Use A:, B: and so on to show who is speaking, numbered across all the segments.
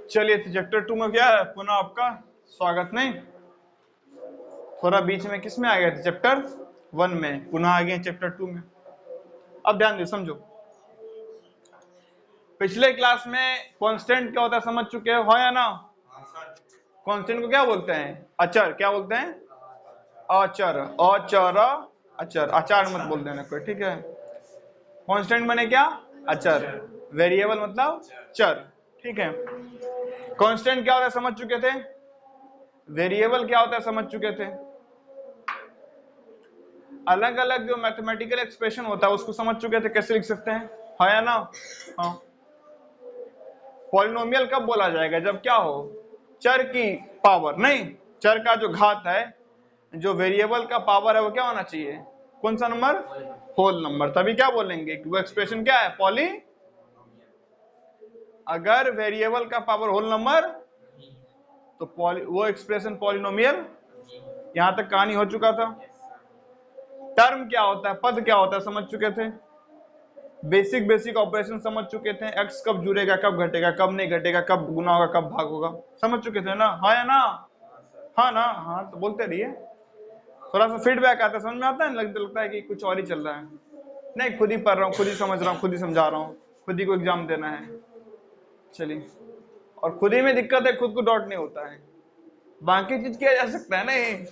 A: चलिए चैप्टर 2 में क्या है, पुनः आपका स्वागत। नहीं, थोड़ा बीच में किस में आ गए थे, चैप्टर 1 में, पुनः आ गए चैप्टर 2 में। अब ध्यान दो, समझो। पिछले क्लास में कांस्टेंट क्या होता है समझ चुके हो या ना? कांस्टेंट को क्या बोलते हैं? अचर। क्या बोलते हैं? अचर। अचर अचर, अचार मत बोल देना कोई, ठीक है। कांस्टेंट माने क्या? अचर। वेरिएबल मतलब चर, ठीक है। कांस्टेंट क्या होता है समझ चुके थे, वेरिएबल क्या होता है समझ चुके थे। अलग अलग जो मैथमेटिकल एक्सप्रेशन होता है उसको समझ चुके थे, कैसे लिख सकते हैं, है या ना? हाँ। पॉलिनोमियल कब बोला जाएगा? जब क्या हो, चर की पावर, नहीं चर का जो घात है, जो वेरिएबल का पावर है वो क्या होना चाहिए? कौन सा नंबर? Whole number. तभी क्या बोलेंगे कि वो एक्सप्रेशन क्या है, पॉली। अगर वेरिएबल का पावर होल नंबर तो वो एक्सप्रेशन पॉलिनोमियल। यहां तक कहानी हो चुका था। टर्म क्या होता है, पद क्या होता है समझ चुके थे। बेसिक ऑपरेशन समझ चुके थे। एक्स कब जुड़ेगा, कब घटेगा, कब नहीं घटेगा, कब गुना होगा, कब भाग होगा, समझ चुके थे ना? हाँ या ना? हाँ ना? हाँ तो बोलते रहिए। थोड़ा सा फीडबैक आता है, समझ में आता है, लगता है कि कुछ और ही चल रहा है। नहीं, खुद ही पढ़ रहा हूँ, खुद ही समझ रहा हूँ, खुद ही समझा रहा हूँ, खुद ही को एग्जाम देना है। चलिए, और खुद ही में दिक्कत है, खुद को डॉट नहीं होता है। बाकी चीज किया जा सकता है। नहीं,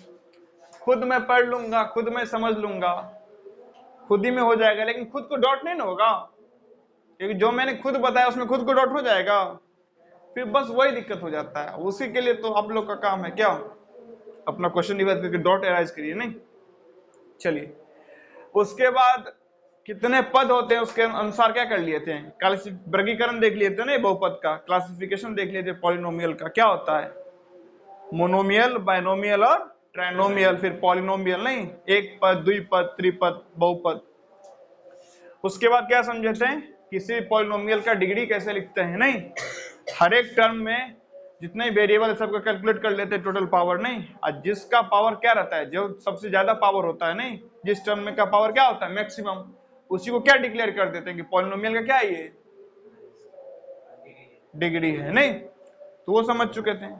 A: खुद मैं पढ़ लूंगा, खुद मैं समझ लूंगा, खुद ही में हो जाएगा, लेकिन खुद को डॉट नहीं ना होगा, क्योंकि जो मैंने खुद बताया उसमें खुद को डॉट हो जाएगा, फिर बस वही दिक्कत हो जाता है। उसी के लिए तो आप लोग का काम है क्या, अपना क्वेश्चन डिवाइड करके डॉट एराइज करिए। नहीं, चलिए उसके बाद कितने पद होते हैं उसके अनुसार क्या कर लिए थे, वर्गीकरण देख लिए थे ना, बहुपद का क्लासिफिकेशन देख लिए थे। पॉलिनोमियल का क्या होता है, मोनोमियल, बाइनोमियल और ट्राइनोमियल, फिर पॉलिनोमियल। नहीं, एक पद, द्विपद, त्रिपद, बहुपद। उसके बाद क्या समझे थे, किसी पॉलिनोमियल का डिग्री कैसे लिखते हैं। नहीं, हर एक टर्म में जितने वेरिएबल सबको कैलकुलेट कर लेते हैं टोटल पावर। नहीं, और जिसका पावर क्या रहता है, जो सबसे ज्यादा पावर होता है, नहीं जिस टर्म में का पावर क्या होता है, मैक्सिमम, उसी को क्या डिक्लेयर कर देते हैं कि पॉलिनोमियल का क्या है, ये डिग्री है। नहीं, तो वो समझ चुके थे।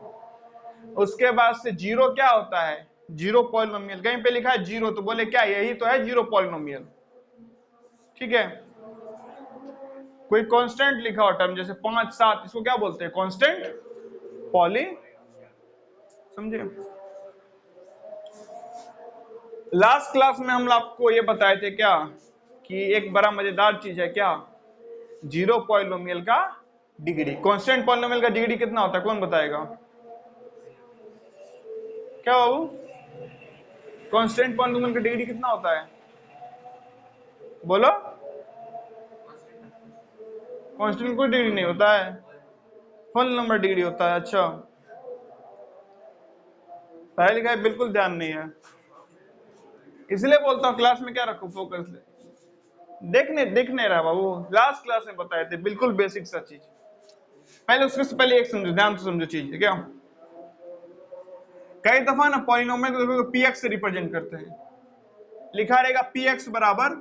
A: उसके बाद से जीरो क्या होता है, जीरो पॉलिनोमियल। कहीं पे लिखा है जीरो तो बोले क्या, यही तो है जीरो पॉलिनोमियल, ठीक है। कोई कांस्टेंट लिखा हो टर्म, जैसे 5, 7, इसको क्या बोलते हैं, कांस्टेंट पॉली, समझे। लास्ट क्लास में हम आपको ये बताए थे क्या, कि एक बड़ा मजेदार चीज है क्या, जीरो पॉलिनोमियल का डिग्री। कांस्टेंट पॉलिनोमियल का डिग्री कितना होता है, कौन बताएगा? क्या बाबू, कांस्टेंट पॉलिनोमियल का डिग्री कितना होता है, बोलो। कांस्टेंट कोई डिग्री नहीं होता है, होल नंबर डिग्री होता है। अच्छा, पढ़ाई लिखाई बिल्कुल ध्यान नहीं है, इसलिए बोलता हूँ क्लास में क्या रखो फोकस। देखने रहा बाबू, लास्ट क्लास में बताए थे बिल्कुल बेसिक सा चीज। पहले उसके से पहले एक समझो, ध्यान से समझो चीज है क्या। कई दफा ना पॉलिनोमियल को पीएक्स से रिप्रेजेंट करते हैं। लिखा रहेगा पीएक्स बराबर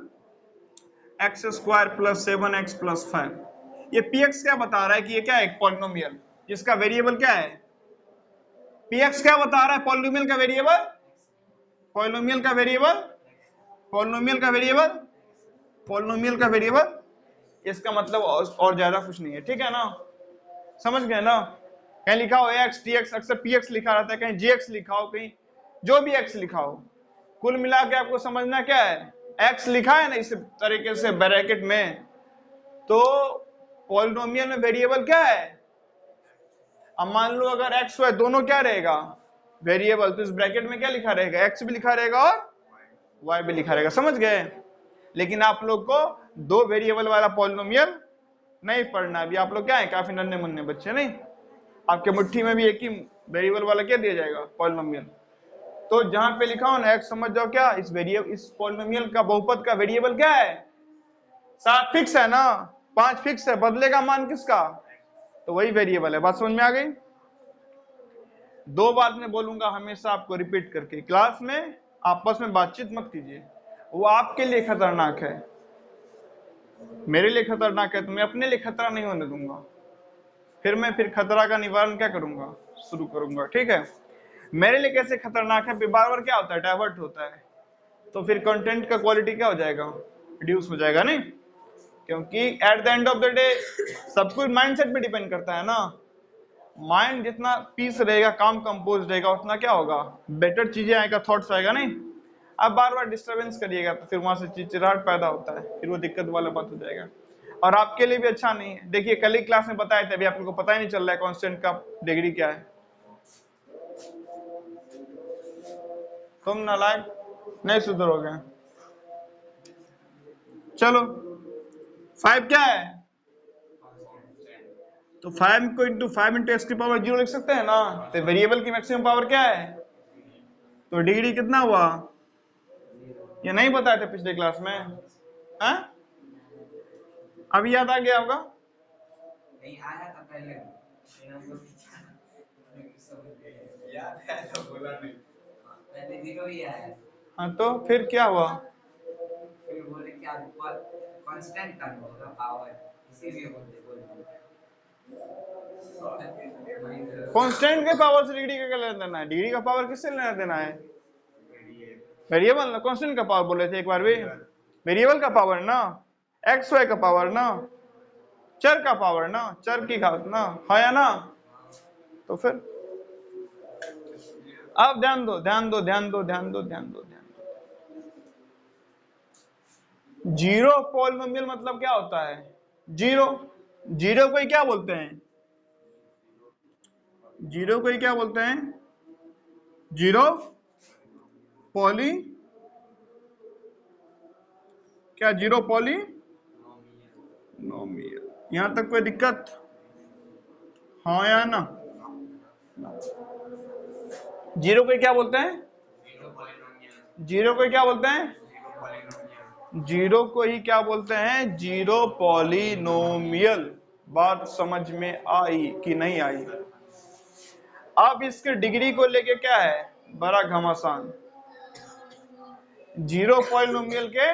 A: x square plus 7x plus 5। ये पीएक्स क्या बता रहा है कि ये क्या है, एक पॉलिनोमियल जिसका वेरिएबल क्या है। पीएक्स क्या बता रहा है, पॉलिनोमियल का वेरिएबल, पॉलिनोमियल का वेरिएबल, पॉलिनोमियल का वेरिएबल, पॉलिनोमियल का वेरिएबल। इसका मतलब और ज्यादा कुछ नहीं है, ठीक है ना, समझ गए ना। कहीं लिखा हो एक्स टी एक्स, अक्सर पी एक्स लिखा रहता है, कहीं जी एक्स लिखा हो, कहीं जो भी एक्स लिखा हो, कुल मिला के आपको समझना क्या है, एक्स लिखा है ना इस तरीके से ब्रैकेट में, तो पॉलिनोमियल में वेरिएबल क्या है। अब मान लो अगर एक्स वाई दोनों क्या रहेगा, वेरिएबल, तो इस ब्रैकेट में क्या लिखा रहेगा, एक्स भी लिखा रहेगा और वाई भी लिखा रहेगा, समझ गए। लेकिन आप लोग को दो वेरिएबल वाला पॉलिनोमियल नहीं पढ़ना। अभी आप लोग क्या है, काफी नन्हे मुन्ने बच्चे, नहीं आपके मुट्ठी में भी एक ही वेरिएबल वाला क्या दिया जाएगा, पॉलिनोमियल। तो जहां पे लिखा हो ना एक्स, समझ जाओ क्या, इस वेरिएबल, इस पॉलिनोमियल का बहुपद का वेरिएबल क्या है, 7 फिक्स है ना, 5 फिक्स है, बदलेगा मान किसका, तो वही वेरिएबल है। बात समझ में आ गई। दो बात मैं बोलूंगा हमेशा आपको रिपीट करके, क्लास में आपस में बातचीत मत कीजिए, वो आपके लिए खतरनाक है, मेरे लिए खतरनाक है, तो मैं अपने लिए खतरा नहीं होने दूंगा। फिर खतरा का निवारण क्या करूंगा, शुरू करूंगा। ठीक है, मेरे लिए कैसे खतरनाक है, बार बार क्या होता है, डाइवर्ट होता है, तो फिर कंटेंट का क्वालिटी क्या हो जाएगा, रिड्यूस हो जाएगा। नहीं, क्योंकि at the end of the day सब कुछ माइंडसेट पे डिपेंड करता है ना। माइंड जितना पीस रहेगा, काम कंपोज रहेगा, उतना क्या होगा, बेटर चीजें आएगा, थॉट्स आएगा। नहीं, आप बार बार डिस्टरबेंस करिएगा तो फिर वहां से चिड़चिड़ाहट पैदा होता है, फिर वो दिक्कत वाला बात हो जाएगा, और आपके लिए भी अच्छा नहीं है। देखिए कल ही क्लास में बताए थे, अभी आप लोगों को पता ही नहीं चल रहा है कांस्टेंट का डिग्री क्या है। तुम नालायक नहीं सुधरोगे। चलो 5 क्या है, तो 5 को इंटू 5 इंटू एक्स की पावर 0 लिख सकते हैं ना। तो वेरिएबल की मैक्सिमम पावर क्या है, तो डिग्री कितना हुआ, ये नहीं बताए थे पिछले क्लास में, हाँ? अभी याद आ गया होगा। नहीं आया था पहले, याद है तो बोला नहीं, पहले 0 ही आया। हाँ तो फिर क्या हुआ, फिर बोले क्या कांस्टेंट का होगा पावर, इसीलिए बोलते कांस्टेंट के पावर से डिग्री का क्या लेना देना है, डिग्री का पावर किससे लेना देना है, वेरिएबल ना। कांस्टेंट का पावर बोले थे एक बार भी, वेरिएबल का पावर ना, एक्स वाई का पावर ना, चर का पावर ना, चर की घात ना, है या ना। तो फिर अब ध्यान दो ध्यान दो ध्यान दो ध्यान दो ध्यान दो ध्यान दो, जीरो पॉलिनोमियल मतलब क्या होता है, जीरो, जीरो को ही क्या बोलते हैं, जीरो को ही क्या बोलते हैं, जीरो पॉली, क्या जीरो पॉली नोमियल। यहां तक कोई दिक्कत, हाँ या ना। जीरो को क्या बोलते हैं, जीरो को क्या बोलते हैं, जीरो को ही क्या बोलते हैं, जीरो पॉलिनोमियल। बात समझ में आई कि नहीं आई। अब इसके डिग्री को लेके क्या है, बड़ा घमासान। जीरो पॉलिनोमियल के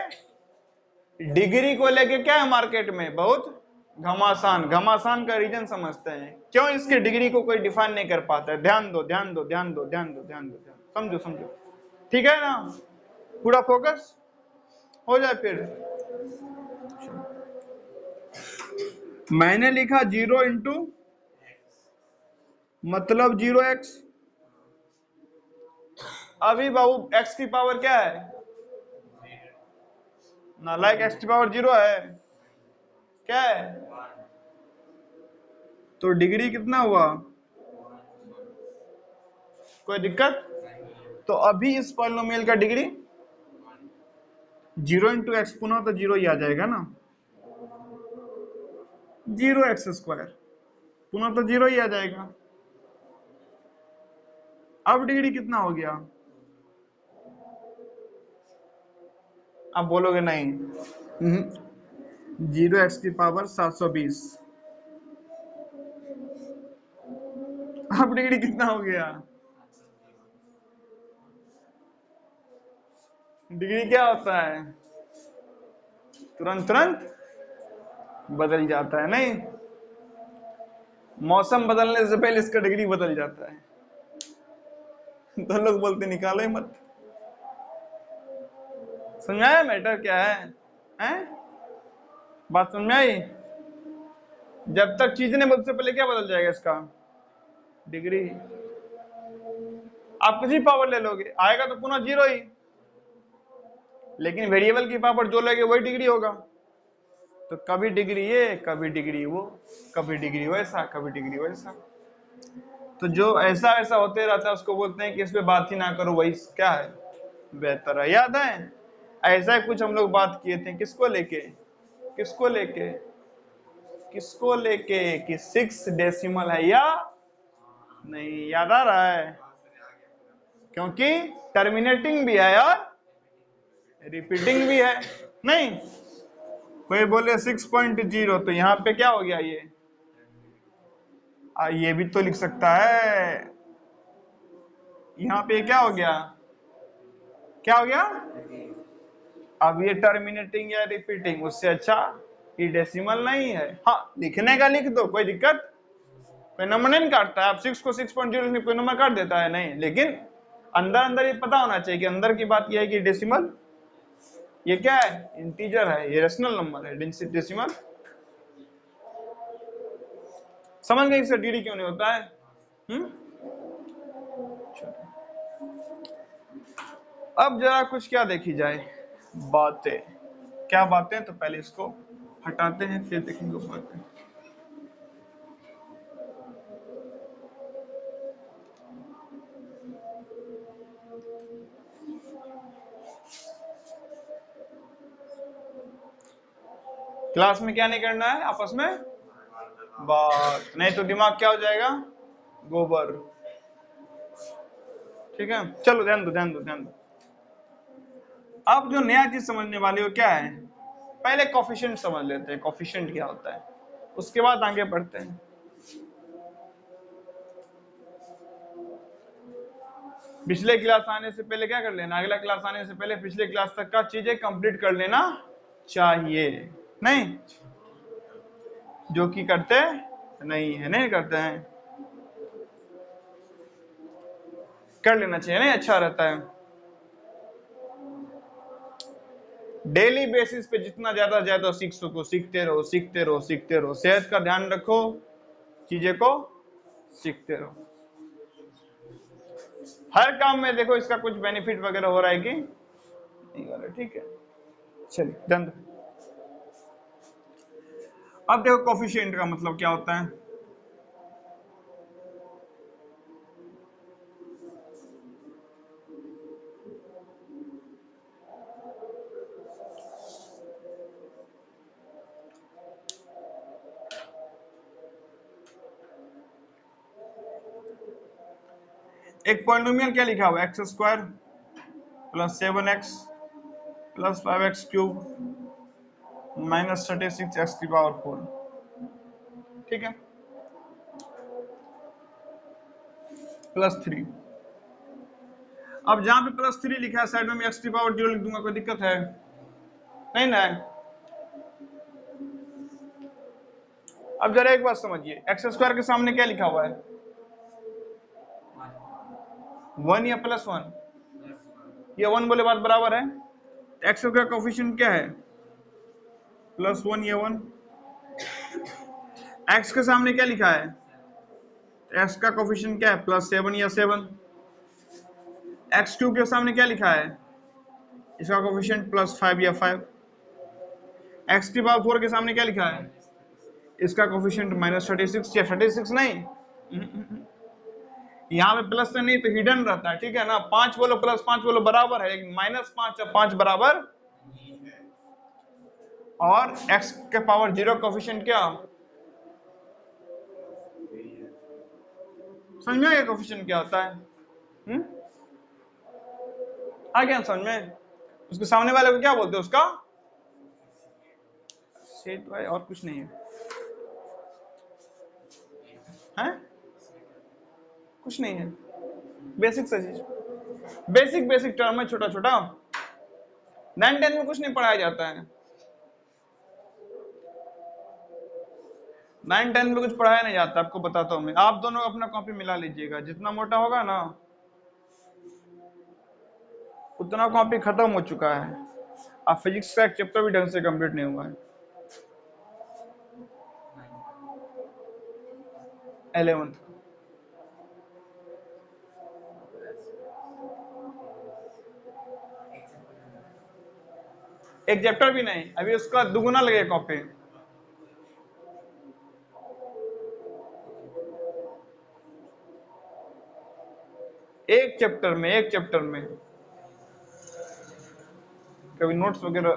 A: डिग्री को लेके क्या है मार्केट में, बहुत घमासान। घमासान का रीजन समझते हैं, क्यों इसकी डिग्री को कोई डिफाइन नहीं कर पाता है। ध्यान दो ध्यान दो ध्यान दो ध्यान दो ध्यान दो, समझो समझो, ठीक है ना, पूरा फोकस हो जाए। फिर मैंने लिखा 0 इंटू मतलब 0x। अभी बाबू x की पावर क्या है, नालायक, x की पावर 0 है, क्या है, तो डिग्री कितना हुआ, कोई दिक्कत। तो अभी इस पॉलिनोमियल का डिग्री 0 इंटू एक्स, पुनः तो 0 ही आ जाएगा ना, 0x², पुनः तो 0 ही आ जाएगा। अब डिग्री कितना हो गया, अब बोलोगे नहीं, 0x की पावर 720। अब डिग्री कितना हो गया, डिग्री क्या होता है, तुरंत तुरंत बदल जाता है। नहीं, मौसम बदलने से पहले इसका डिग्री बदल जाता है। तो लोग बोलते निकालो ही मत। समझाया मैटर क्या है, हैं? बात समझ में आई। जब तक चीज ने बदल से पहले क्या बदल जाएगा इसका, डिग्री। आप किसी पावर ले लोगे, आएगा तो पुनः 0 ही, लेकिन वेरिएबल की पावर जो लोगे वही डिग्री होगा। तो कभी डिग्री ये, कभी डिग्री वो, कभी डिग्री वैसा, कभी डिग्री वैसा। तो जो ऐसा ऐसा होते रहता है उसको बोलते हैं कि इस पे बात ही ना करो, वही क्या है, बेहतर है। याद है ऐसा कुछ हम लोग बात किए थे, किसको लेके, किसको लेके, किसको लेके, कि 6 डेसिमल है या नहीं, याद आ रहा है, क्योंकि टर्मिनेटिंग भी है और रिपीटिंग भी है। नहीं, कोई बोले 6.0 तो यहाँ पे क्या हो गया, ये भी तो लिख सकता है, यहाँ पे क्या हो गया, क्या हो गया। अब ये टर्मिनेटिंग या रिपीटिंग, उससे अच्छा ये डेसिमल नहीं है। हाँ लिखने का लिख दो, कोई दिक्कत कोई नंबर नहीं काटता है। आप 6 को 6.0 में कोई नंबर काट देता है नहीं, लेकिन अंदर अंदर ये पता होना चाहिए कि अंदर की बात यह है कि डेसिमल ये क्या है, इंटीजर है, ये रेशनल नंबर है, डेसिमल। समझ गए इससे डीडी क्यों नहीं होता है? अब जरा कुछ क्या देखी जाए, बातें। क्या बातें? तो पहले इसको हटाते हैं फिर देखेंगे बातें। क्लास में क्या नहीं करना है, आपस में बात, नहीं तो दिमाग क्या हो जाएगा, गोबर। ठीक है, चलो ध्यान दो ध्यान दो ध्यान दो। अब जो नया चीज समझने वाले हो क्या है, पहले कोफिशिएंट समझ लेते हैं, कोफिशिएंट क्या होता है, उसके बाद आगे बढ़ते हैं। पिछले क्लास आने से पहले क्या कर लेना, अगला क्लास आने से पहले पिछले क्लास तक का चीजें कंप्लीट कर लेना चाहिए, नहीं जो कि करते नहीं है, नहीं करते हैं, कर लेना चाहिए, नहीं अच्छा रहता है। डेली बेसिस पे जितना ज्यादा ज्यादा सीख सको सीखते रहो सीखते रहो सीखते रहो। सेहत का ध्यान रखो, चीजें को सीखते रहो। हर काम में देखो इसका कुछ बेनिफिट वगैरह हो रहा है कि नहीं हो रहा, ठीक है। चलिए ध्यान दो। अब देखो कोफिशिएंट का मतलब क्या होता है। एक पॉलिनोमियल क्या लिखा हुआ है, x square plus 7x plus 5x cube minus 36x की पावर 4, ठीक है, प्लस 3। अब जहां पे प्लस 3 लिखा है साइड में मैं x की पावर 0 लिख दूंगा, कोई दिक्कत है? नहीं ना। अब जरा एक बात समझिए, एक्स स्क्वायर के सामने क्या लिखा हुआ है, 1 या प्लस 1? ये 1 बोले बात बराबर है। एक्स का कोफिशिएंट क्या है, प्लस 1 या 1। एक्स के सामने क्या लिखा है, एक्स का कोफिशिएंट क्या है, प्लस 7 या 7। एक्स क्यूब के सामने क्या लिखा है, इसका कोफिशिएंट प्लस 5 या 5। एक्स की पावर 4 के सामने क्या लिखा है, इसका कोफिशिएंट माइनस 36 या 36 नहीं, यहाँ पे प्लस से नहीं तो हिडन रहता है, ठीक है ना। 5 बोलो प्लस 5 बोलो बराबर है, लेकिन माइनस 5 या 5 बराबर। और x के पावर 0 कोफिशिएंट क्या, समझ में आया कोफिशिएंट क्या होता है? आ गया समझ में? उसके सामने वाले को क्या बोलते हैं, उसका सेट वाई, और कुछ नहीं है, हैं? कुछ नहीं है, बेसिक सा चीज, बेसिक बेसिक टर्म है, छोटा छोटा। 9-10 में कुछ नहीं पढ़ाया जाता है, 9-10 में कुछ पढ़ाया नहीं जाता, आपको बताता हूँ मैं। आप दोनों अपना कॉपी मिला लीजिएगा, जितना मोटा होगा ना उतना कॉपी खत्म हो चुका है। अब फिजिक्स का एक चैप्टर भी ढंग से कंप्लीट नहीं हुआ है। 11th एक चैप्टर भी नहीं, अभी उसका दुगुना लगे कॉपी। एक चैप्टर में कभी नोट्स वगैरह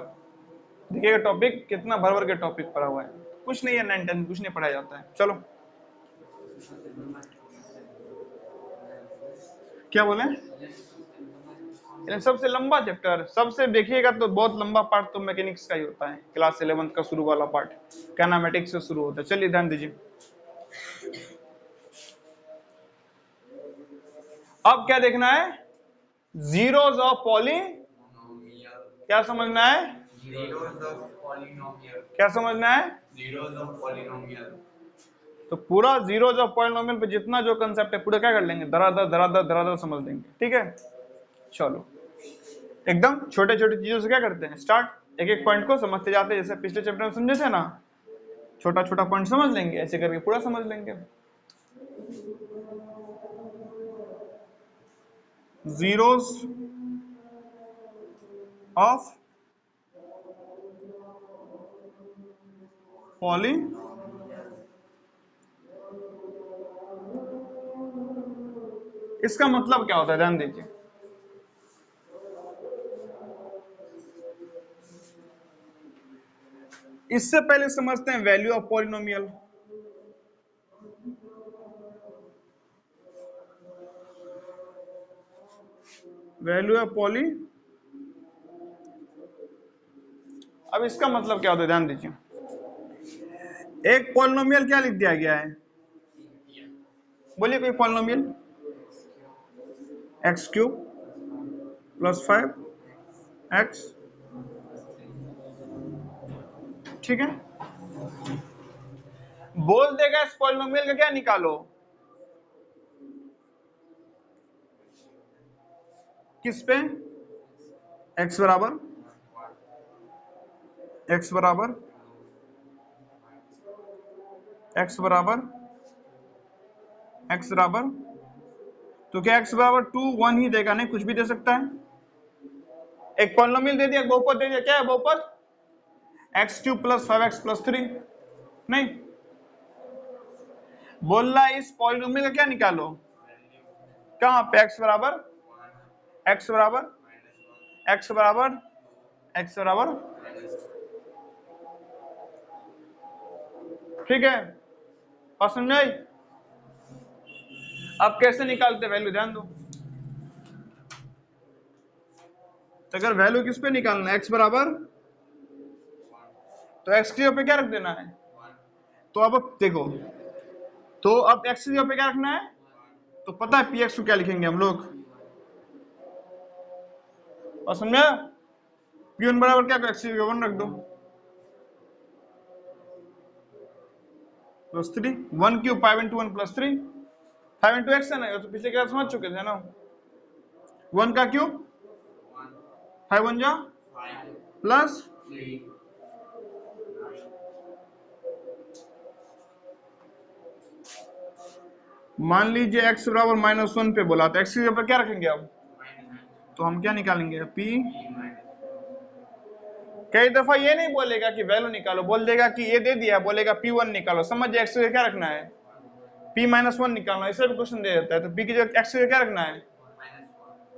A: देखिएगा, टॉपिक कितना भर भर के टॉपिक पढ़ा हुआ है। कुछ नहीं है, 9-10 कुछ नहीं पढ़ाया जाता है। चलो क्या बोले, सबसे लंबा चैप्टर, सबसे देखिएगा तो बहुत लंबा पार्ट तो मैकेनिक्स का ही होता है, क्लास 11th का शुरू वाला पार्ट काइनेमेटिक्स से शुरू होता है। चलिए ध्यान दीजिए। अब क्या देखना है, जीरोस ऑफ पॉली, क्या समझना है, जीरोस ऑफ पॉलिनोमियल, क्या समझना है, जीरोस ऑफ पॉलिनोमियल। तो पूरा जीरोज ऑफ पॉलिनोमियल पे जितना जो कंसेप्ट है पूरा क्या कर लेंगे, धराधर समझ लेंगे। ठीक है, चलो एकदम छोटे छोटे चीजों से क्या करते हैं स्टार्ट, एक एक पॉइंट को समझते जाते हैं, जैसे पिछले चैप्टर में समझे थे ना, छोटा छोटा पॉइंट समझ लेंगे, ऐसे करके पूरा समझ लेंगे। जीरोस ऑफ पॉली इसका मतलब क्या होता है ध्यान दीजिए। इससे पहले समझते हैं value of polynomial. Value of poly, अब इसका मतलब क्या होता है ध्यान दीजिए। एक पॉलिनोमियल क्या लिख दिया गया है, बोलिए कोई polynomial, x cube plus 5x, ठीक है। बोल देगा इस पॉलिनोमियल का क्या निकालो, किस पे, x बराबर x बराबर x बराबर x बराबर, तो क्या x बराबर 2 1 ही देगा, नहीं कुछ भी दे सकता है। एक पॉलिनोमियल दे दिया, बहुपद दे दिया, क्या है बहुपद, x cube plus 5x plus 3, नहीं बोल रहा है इस पॉलिनोमियल का क्या निकालो, कहां पे x बराबर x बराबर x बराबर x बराबर, ठीक है, और समझ आई। अब कैसे निकालते वैल्यू ध्यान दो, तो अगर वैल्यू किस पे निकालना है, x बराबर, तो x की जगह पे क्या रख देना है, तो अब देखो, तो अब x की जगह पे क्या रखना है, तो पता है px को क्या लिखेंगे हम लोग, और समझा, p1 बराबर क्या, x की जगह 1 रख दो plus 3, 1 cube 5 into 1 plus 3, 5 into x है ना, तो पीछे क्या समझ चुके थे ना, 1 का क्यूब 5 1 जा प्लस, मान लीजिए x बराबर -1 पे बोला, तो x की जगह पर क्या रखेंगे अब, तो हम क्या निकालेंगे p, कई दफा ये नहीं बोलेगा कि वैल्यू निकालो, बोल देगा कि ये दे दिया, बोलेगा p1 निकालो, समझ जाए x की जगह क्या रखना है, p-1 निकालना, इसे भी क्वेश्चन दे देता है, तो p की जगह x की जगह क्या रखना है,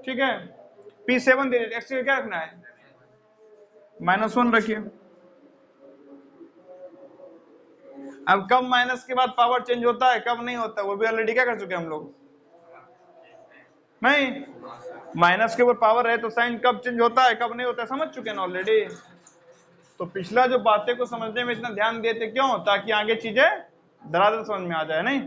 A: ठीक है, p7 दे देते, x की जगह क्या रखना है, -1 रखिए। अब कब माइनस के बाद पावर चेंज होता है, कब नहीं होता, वो भी ऑलरेडी क्या कर चुके हम लोग, नहीं माइनस के ऊपर पावर है तो साइन कब चेंज होता है कब नहीं होता है, समझ चुके हैं ऑलरेडी। तो पिछला जो बातें को समझने में इतना ध्यान देते क्यों, ताकि आगे चीजें धराधर समझ में आ जाए, नहीं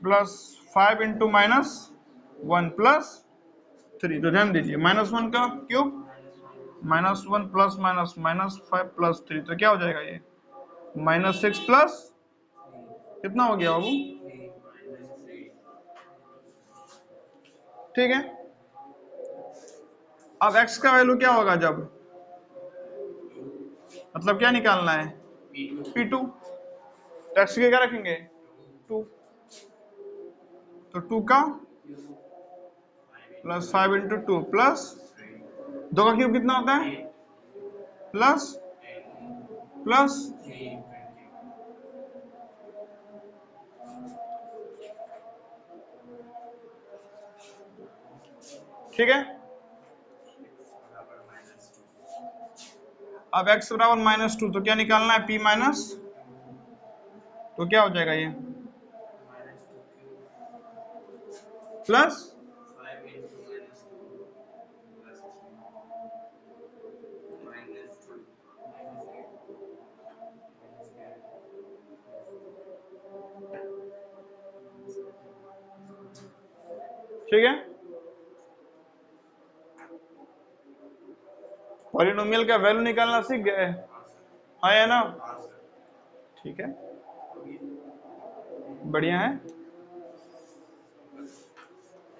A: प्लस 5 इंटू -1 प्लस 3, तो ध्यान दीजिए -1 का क्यूब -1 प्लस -5 प्लस 3, तो क्या हो जाएगा ये -6 प्लस कितना हो गया बाबू, ठीक है। अब x का वैल्यू क्या होगा जब, मतलब क्या निकालना है, p2, तो x के क्या रखेंगे 2, तो 2 का प्लस 5 इंटू 2 प्लस 2 का क्यूब कितना होता है, प्लस प्लस, ठीक है। अब x बराबर -2, तो क्या निकालना है p माइनस, तो क्या हो जाएगा ये प्लस, ठीक है। पॉलिनोमियल का वैल्यू निकालना सीख गए, हाँ या ना, ठीक है, बढ़िया है,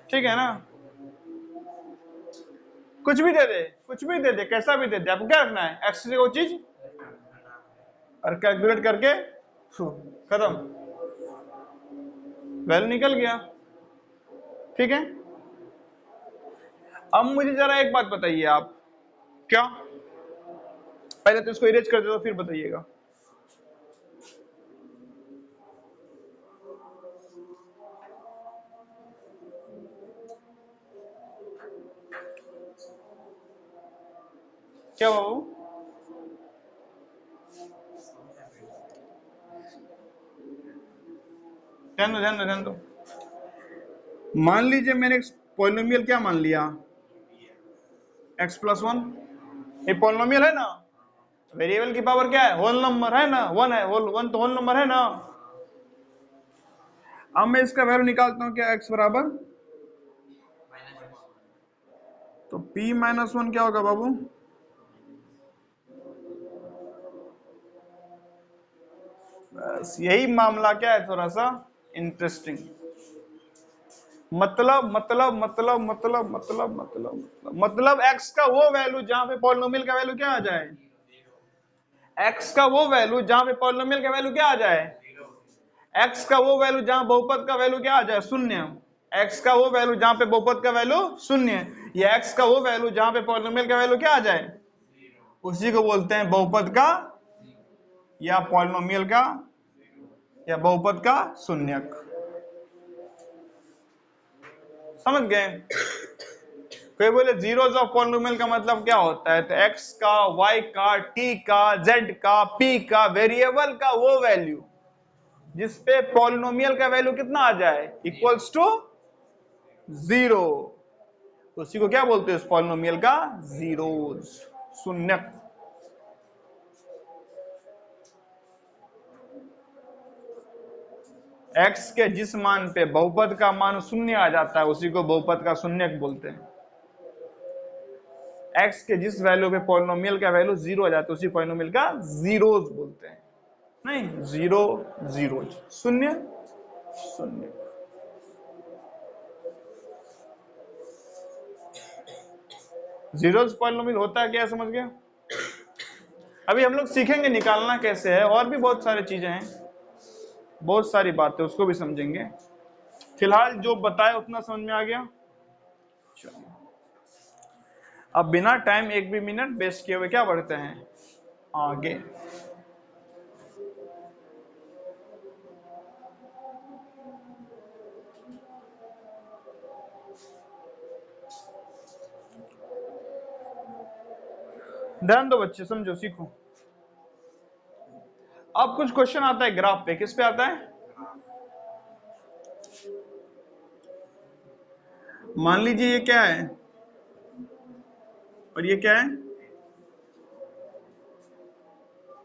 A: ठीक है ना। कुछ भी दे दे, कुछ भी दे दे, कैसा भी दे दे, आपको क्या रखना है, एक्स से कोई चीज और कैलकुलेट करके खत्म, वैल्यू निकल गया। ठीक है, अब मुझे जरा एक बात बताइए आप, क्या पहले तो इसको इरेज कर दे तो फिर बताइएगा। क्या बाबू, ध्यान दो ध्यान दो ध्यान दो। मान लीजिए मैंने एक पॉलिनोमियल क्या मान लिया, x+1, ये पॉलिनोमियल है ना, वेरिएबल की पावर क्या है, होल नंबर है ना, वन है, होल वन तो होल नंबर है ना। अब मैं इसका वैल्यू निकालता हूं, क्या x बराबर, तो p-1 क्या होगा बाबू, बस यही मामला क्या है, थोड़ा सा इंटरेस्टिंग। मतलब x का वो वैल्यू जहां पे पॉलिनोमियल का वैल्यू क्या आ जाए, x का वो वैल्यू जहां पे पॉलिनोमियल का वैल्यू क्या आ जाए, x का वो वैल्यू जहां बहुपद का वैल्यू क्या आ जाए, शून्य। x का वो वैल्यू जहां पे बहुपद का वैल्यू शून्य, या x का वो वैल्यू जहां पे पॉलिनोमियल का वैल्यू क्या आ जाए, उसी को बोलते हैं बहुपद का या पॉलिनोमियल का या बहुपद का शून्यक। समझ गए। कोई बोले जीरोज ऑफ पॉलिनोमियल का मतलब क्या होता है, तो x का, y का, t का, z का, p का, वेरिएबल का वो वैल्यू जिसपे पॉलिनोमियल का वैल्यू कितना आ जाए, इक्वल्स टू जीरो, उसी को क्या बोलते हैं, उस पॉलिनोमियल का जीरोज, शून्यक। x के जिस मान पे बहुपद का मान शून्य आ जाता है उसी को बहुपद का शून्यक बोलते हैं। x के जिस वैल्यू पे पॉलिनोमियल का वैल्यू जीरो आ जाता है उसी पॉलिनोमियल का जीरोज बोलते हैं। नहीं, जीरो जीरोज, शून्य शून्य। जीरोज पॉलिनोमियल होता है क्या, समझ गया। अभी हम लोग सीखेंगे निकालना कैसे है, और भी बहुत सारी चीजें हैं, बहुत सारी बातें उसको भी समझेंगे। फिलहाल जो बताया उतना समझ में आ गया। चलिए अब बिना टाइम एक भी मिनट वेस्ट किए हुए क्या बढ़ते हैं आगे। ध्यान दो बच्चे, समझो सीखो। अब कुछ क्वेश्चन आता है ग्राफ पे, किस पे आता है, मान लीजिए ये क्या है और ये क्या है,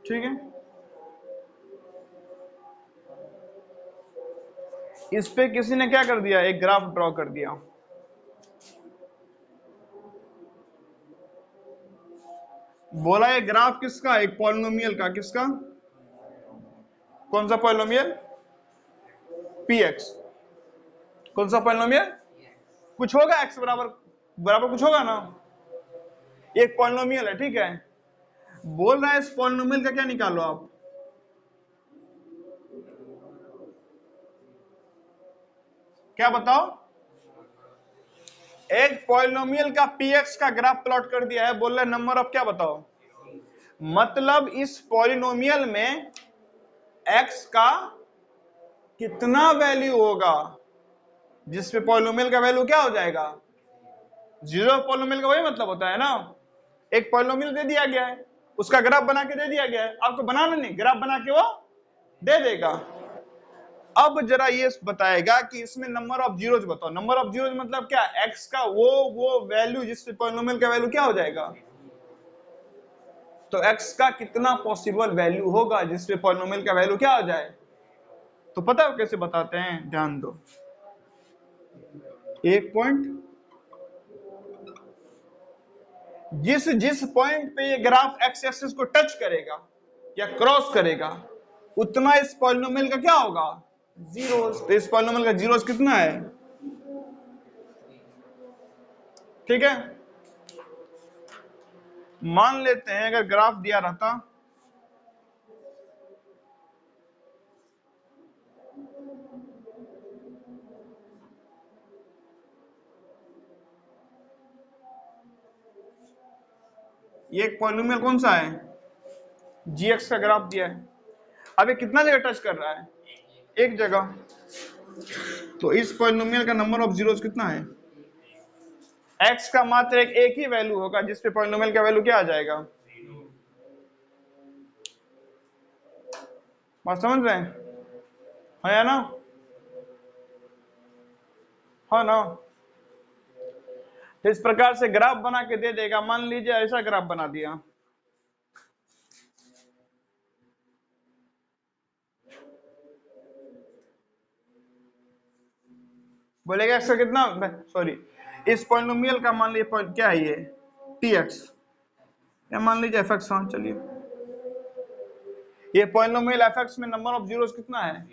A: ठीक है। इस पे किसी ने क्या कर दिया, एक ग्राफ ड्रॉ कर दिया। बोला ये ग्राफ किसका, एक पॉलिनोमियल का, किसका, कौन सा पॉलिनोमियल, px, कौन सा पॉलिनोमियल, कुछ होगा x बराबर बराबर कुछ होगा ना, एक पॉलिनोमियल है, ठीक है। बोल रहा है इस पॉलिनोमियल का क्या निकालो आप, क्या बताओ, एक पॉलिनोमियल का px का ग्राफ प्लॉट कर दिया है, बोल रहा है नंबर ऑफ क्या बताओ, मतलब इस पॉलिनोमियल में x का कितना वैल्यू होगा जिसपे पॉलिनोमियल का वैल्यू क्या हो जाएगा, जीरो। पॉलिनोमियल का वही मतलब होता है ना, एक पॉलिनोमियल दे दिया गया है, उसका ग्राफ बना के दे दिया गया है, आपको बनाना नहीं, ग्राफ बना के वो दे देगा। अब जरा ये बताएगा कि इसमें नंबर ऑफ जीरोज बताओ। नंबर ऑफ जीरोज मतलब क्या, x का वो वैल्यू जिसपे पॉलिनोमियल का वैल्यू क्या हो जाएगा, तो x का कितना पॉसिबल वैल्यू होगा जिसपे पॉलिनोमियल का वैल्यू क्या हो जाए। तो पता है कैसे बताते हैं, ध्यान दो। एक पॉइंट, जिस जिस पॉइंट पे ये ग्राफ एक्स एक्सिस को टच करेगा या क्रॉस करेगा उतना इस पॉलिनोमियल का क्या होगा, जीरोस। तो इस पॉलिनोमियल का जीरोस कितना है, ठीक है। मान लेते हैं अगर ग्राफ दिया रहता, ये एक पॉलिनोमियल कौन सा है, जीएक्स का ग्राफ दिया है। अब ये कितना जगह टच कर रहा है, एक जगह। तो इस पॉलिनोमियल का नंबर ऑफ जीरोस कितना है, एक्स का मात्र एक ही वैल्यू होगा जिसपे पॉलिनोमियल का वैल्यू क्या आ जाएगा। बात समझ रहे हैं, है या ना, हाँ ना। इस प्रकार से ग्राफ बना के दे देगा। मान लीजिए ऐसा ग्राफ बना दिया, बोलेगा एक्स का कितना, सॉरी इस पॉलिनोमियल का मान लीजिए क्या है ये टी एक्स, या मान लीजिए एफ एक्स। हाँ चलिए, ये पॉलिनोमियल एफ एक्स में नंबर ऑफ जीरोस कितना है,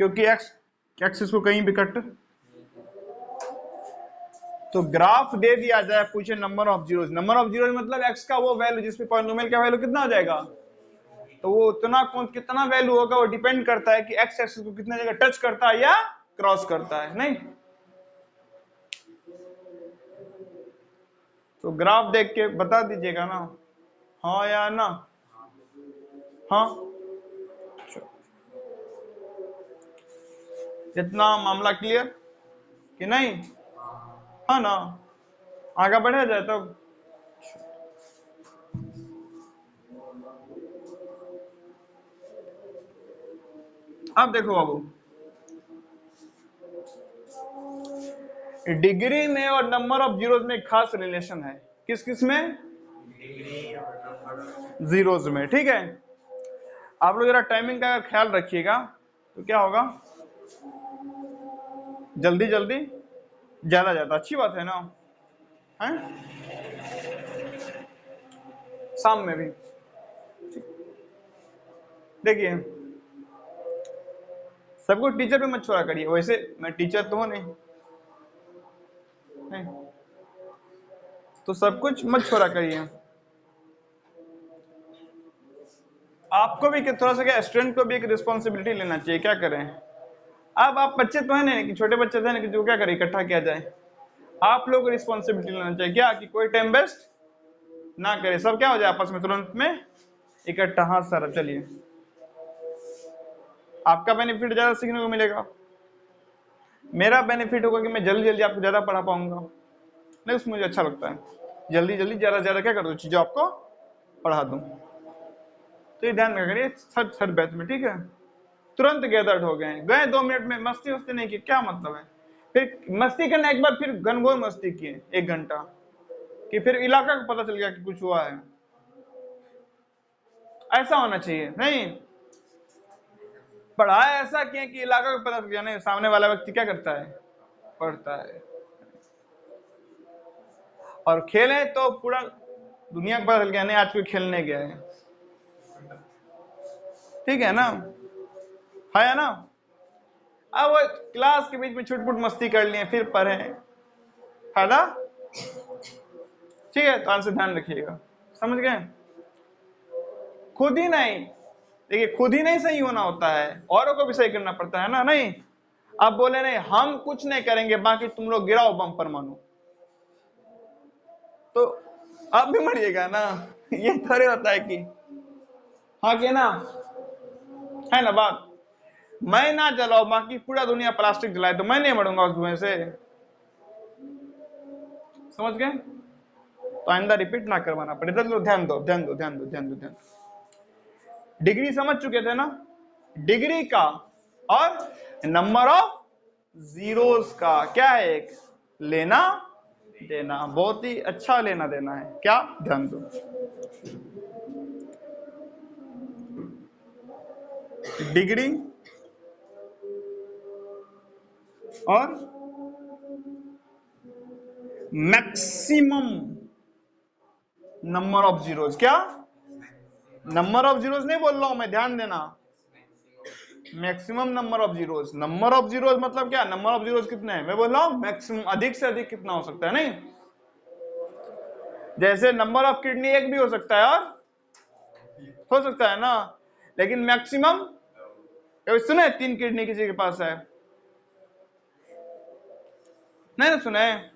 A: क्योंकि एक्स एक्सिस को कहीं भी कट, तो ग्राफ दे दिया जाए, पूछे number of zeros. Number of zeros मतलब एक्स का वो वैल्यू जिसपे पॉलिनोमियल का वैल्यू कितना हो जाएगा। तो वो उतना कौन कितना वैल्यू होगा, वो डिपेंड करता है कि एक्स एक्सिस को कितने जगह टच करता है या क्रॉस करता है, नहीं। तो ग्राफ देख के बता दीजिएगा ना, हाँ या ना, हाँ। इतना मामला क्लियर कि नहीं, हाँ ना, आगे बढ़ा जाए तब। अब देखो बाबू, डिग्री में और नंबर ऑफ जीरोस में एक खास रिलेशन है। किस किस में, जीरोस में, ठीक है। आप लोग जरा टाइमिंग का ख्याल रखिएगा, तो क्या होगा, जल्दी जल्दी ज्यादा ज्यादा अच्छी बात है ना, है शाम में भी। देखिए सबको टीचर पे मत छोड़ा करिए, वैसे मैं टीचर तो हूं नहीं, तो सब कुछ मत छोड़ा करिए। आपको भी थोड़ा सा क्या, स्टूडेंट को भी एक रिस्पॉन्सिबिलिटी लेना चाहिए। क्या करें, अब आप बच्चे तो है नहीं कि छोटे बच्चे थे ना कि जो क्या करें इकट्ठा किया जाए। आप लोग को रिस्पॉन्सिबिलिटी लेना चाहिए क्या, कि कोई टाइम वेस्ट ना करे, सब क्या हो जाए आपस में तुरंत में इकट्ठा। हाँ सर चलिए, आपका बेनिफिट ज्यादा सीखने को मिलेगा, मेरा बेनिफिट होगा कि मैं जल्दी जल्दी आपको ज्यादा पढ़ा पाऊंगा। नहीं उसमें मुझे अच्छा लगता है, जल्दी जल्दी ज्यादा ज्यादा क्या कर दूं, चीजें आपको पढ़ा दूं। तो ये ध्यान रखिए थर्ड बैच में, ठीक है। तुरंत गैदर्ड हो गए 2 मिनट में, मस्ती वस्ती नहीं की, क्या मतलब है। फिर मस्ती करना एक बार, फिर घनघोर मस्ती किए 1 घंटा, कि फिर इलाका को पता चल गया कि कुछ हुआ है। ऐसा होना चाहिए, नहीं पढ़ाया ऐसा किए कि इलाका को पता चल गया, नहीं सामने वाला व्यक्ति क्या करता है, पढ़ता है। और खेले तो पूरा दुनिया को पता चल गया, नहीं आज कोई खेलने गया है, ठीक है ना, है ना। अब वो क्लास के बीच में छुटपुट मस्ती कर लिए, फिर पढ़े, फायदा, ठीक है। तो आंसर ध्यान रखिएगा, समझ गए। खुद ही नहीं, देखिए खुद ही नहीं सही होना होता है, औरों को भी सही करना पड़ता है ना, नहीं। अब बोले नहीं हम कुछ नहीं करेंगे, बाकी तुम लोग गिराओ बम परमाणु, तो आप भी मरिएगा ना। ये थोड़े होता है कि हाँ कि ना, है ना बात। मैं ना जलाओ, बाकी पूरा दुनिया प्लास्टिक जलाए, तो मैं नहीं मरूंगा उस धुएं से, समझ गए। तो आइंदा रिपीट ना करवाना पड़े। तो ध्यान दो ध्यान दो ध्यान दो ध्यान दो ध्यान दो। डिग्री समझ चुके थे ना, डिग्री का और नंबर ऑफ जीरोस का क्या है, एक लेना देना, बहुत ही अच्छा लेना देना है। क्या, ध्यान दो, डिग्री और मैक्सिमम नंबर ऑफ जीरोस। क्या, नंबर ऑफ जीरोस नहीं बोल रहा हूं मैं, ध्यान देना, maximum number of zeros. Number of zeros मतलब क्या, नंबर ऑफ जीरोस कितने हैं, मैं बोल रहा हूँ मैक्सिमम, अधिक से अधिक कितना हो सकता है, नहीं जैसे नंबर ऑफ किडनी एक भी हो सकता है और हो सकता है ना, लेकिन मैक्सिमम, कभी सुना है 3 किडनी किसी के पास है, नहीं ना सुना है,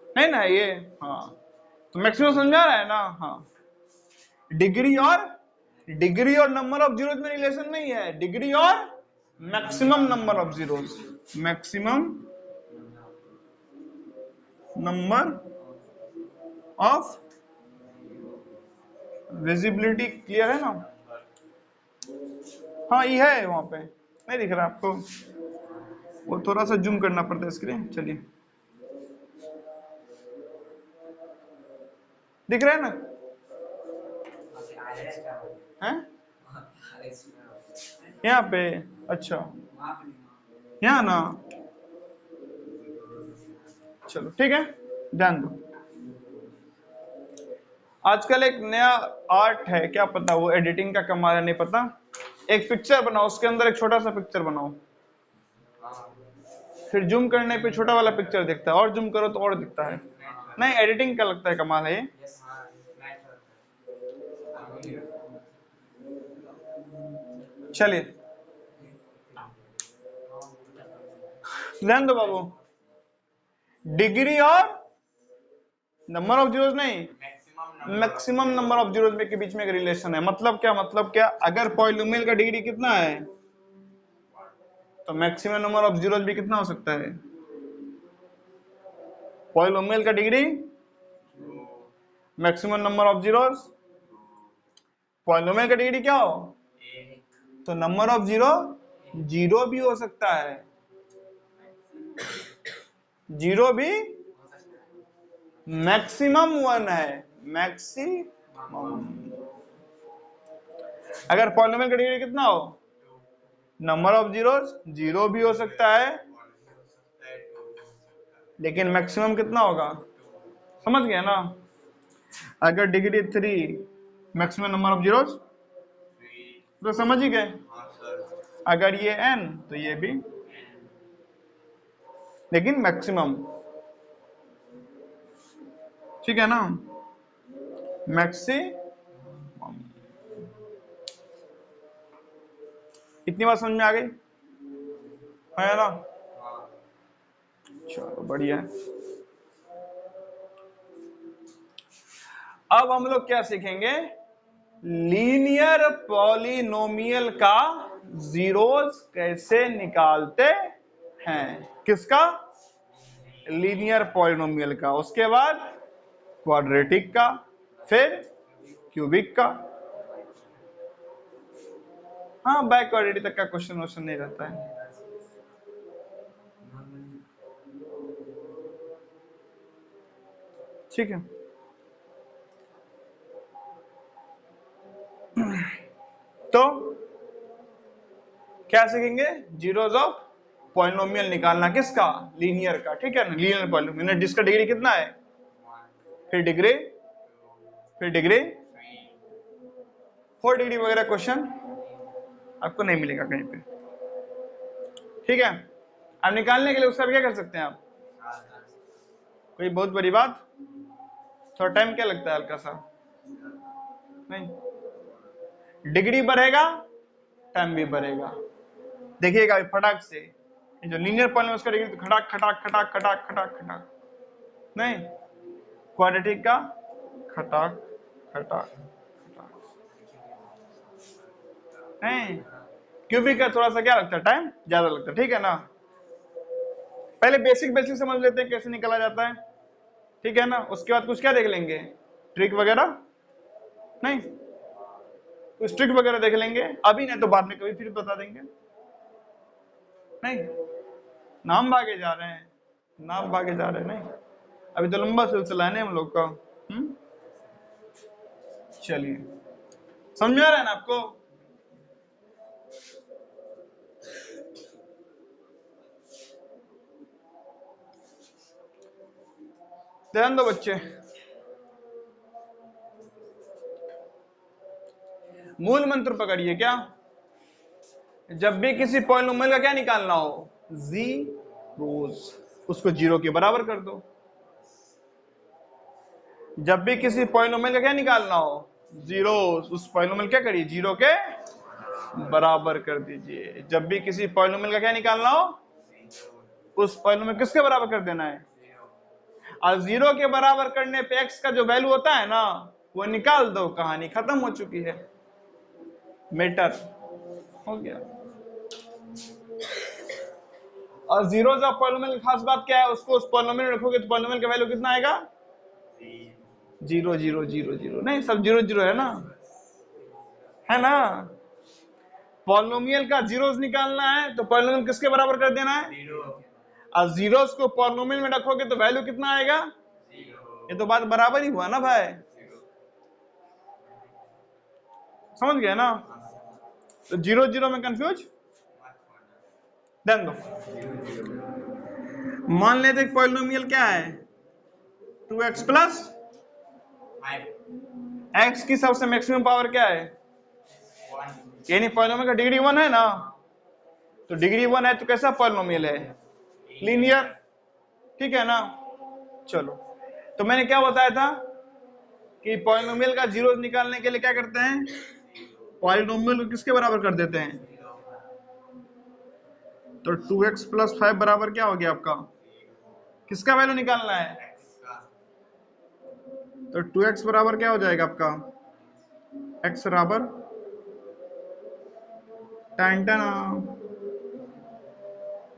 A: नहीं ना ये, हाँ तो मैक्सिमम समझा रहा है ना, हाँ डिग्री और नंबर ऑफ जीरोस में रिलेशन नहीं है, डिग्री और maximum number of zeros, maximum number of visibility, clear है ना, हाँ ये है वहां पे, नहीं दिख रहा आपको, वो थोड़ा सा जूम करना पड़ता है स्क्रीन, चलिए दिख रहा है ना, हैं यहाँ पे, अच्छा यहाँ ना, चलो ठीक है, ध्यान दो। आजकल एक नया आर्ट है, क्या पता वो एडिटिंग का कमाल है नहीं पता, एक पिक्चर बनाओ, उसके अंदर एक छोटा सा पिक्चर बनाओ, फिर जूम करने पे छोटा वाला पिक्चर दिखता है, और जूम करो तो और दिखता है, नहीं एडिटिंग का लगता है कमाल है ये। चलिए ध्यान दो बाबू, डिग्री और नंबर ऑफ जीरोस नहीं, मैक्सिमम नंबर ऑफ जीरोस के बीच में एक रिलेशन है, मतलब क्या, मतलब क्या, अगर पॉलिनोमियल का डिग्री कितना है तो मैक्सिमम नंबर ऑफ जीरोस भी कितना हो सकता है, पॉलिनोमियल का degree maximum number of zeros, polynomial का डिग्री क्या हो, तो नंबर ऑफ जीरो जीरो भी हो सकता है, जीरो भी मैक्सिमम 1 है, मैक्सिमम, अगर पॉलिनोमियल का डिग्री कितना हो, नंबर ऑफ जीरोस जीरो भी हो सकता है, लेकिन मैक्सिमम कितना होगा, समझ गया ना, अगर degree 3 maximum number of zeros तो समझ ही गए, अगर ये n तो ये भी, लेकिन मैक्सिमम, ठीक है ना, मैक्सिमम, इतनी बात समझ में आ गई है ना, चलो बढ़िया है। अब हम लोग क्या सीखेंगे, लीनियर पॉलिनोमियल का जीरोस कैसे निकालते हैं, किसका, लीनियर पॉलिनोमियल का, उसके बाद क्वाड्रेटिक का, फिर क्यूबिक का, हाँ बैक क्वाड्रेटिक तक का क्वेश्चन वोश्चन नहीं रहता है, ठीक है। तो क्या सीखेंगे, जीरोस ऑफ पॉलिनोमियल निकालना, किसका, लीनियर का, ठीक है ना, लीनियर पॉलिनोमियल जिसका डिग्री कितना है, फिर डिग्री, फिर डिग्री 4 डिग्री वगैरह क्वेश्चन आपको नहीं मिलेगा कहीं पे, ठीक है। अब निकालने के लिए उसका क्या कर सकते हैं आप, कोई बहुत बड़ी बात, थोड़ा टाइम क्या लगता है, हल्का सा, नहीं डिग्री बढ़ेगा टाइम भी बढ़ेगा, देखिएगा फटाक से, जो लीनियर पॉलिनोमियल उसका डिग्री तो खटाक खटाक खटाक खटाक खटाक खटाक, नहीं क्वाड्रेटिक का खटाक खटाक खटाक, नहीं क्यूबिक का थोड़ा सा क्या लगता है, टाइम ज्यादा लगता है, ठीक है ना। पहले बेसिक बेसिक समझ लेते हैं कैसे निकाला जाता है, ठीक है ना, उसके बाद कुछ क्या देख लेंगे, ट्रिक वगैरह, नहीं कुछ ट्रिक वगैरह देख लेंगे, अभी नहीं तो बाद में कभी फिर बता देंगे, नहीं नाम भागे जा रहे हैं, नाम भागे जा रहे हैं, नहीं अभी तो लंबा सिलसिला है ना हम लोग का, चलिए समझ आ रहा है ना आपको, ध्यान दो बच्चे। मूल मंत्र पकड़िए क्या, जब भी किसी पॉलिनोमियल का क्या निकालना हो, जीरोस, उसको जीरो के बराबर कर दो। जब भी किसी पॉलिनोमियल का क्या निकालना हो, जीरोस, उस पॉलिनोमियल क्या करिए, जीरो के बराबर कर दीजिए। जब भी किसी पॉलिनोमियल का क्या निकालना हो, उस पॉलिनोमियल किसके बराबर कर देना है, और जीरो के बराबर करने पे एक्स का जो वैल्यू होता है ना, वो निकाल दो, कहानी खत्म हो चुकी है, मैटर हो गया। और जीरो ऑफ पॉलिनोमियल की खास बात क्या है, उसको उस पॉलिनोमियल में रखोगे तो पॉलिनोमियल का वैल्यू कितना आएगा, जीरो जीरो जीरो जीरो, नहीं सब जीरो जीरो है ना, है ना। पॉलिनोमियल का जीरोस निकालना है तो पॉलिनोमियल किसके बराबर कर देना है, और जीरोस को पॉलिनोमियल में रखोगे तो वैल्यू कितना आएगा, ये तो बात बराबर ही हुआ ना भाई, समझ गए ना। तो जीरो जीरो में कंफ्यूज ध्यान दो। मान लेते पॉलिनोमियल क्या है, 2x प्लस एक्स की सबसे मैक्सिमम पावर क्या है, यानी पॉलिनोमियल का डिग्री 1 है ना, तो डिग्री 1 है तो कैसा पॉलिनोमियल है, लीनियर, ठीक है ना। चलो, तो मैंने क्या बताया था कि पॉलिनोमियल का जीरो निकालने के लिए क्या करते हैं, पॉलिनोमियल को किसके बराबर कर देते हैं, तो 2x प्लस 5 बराबर क्या हो गया आपका, किसका वैल्यू निकालना है, तो 2x बराबर क्या हो जाएगा आपका, x बराबर tan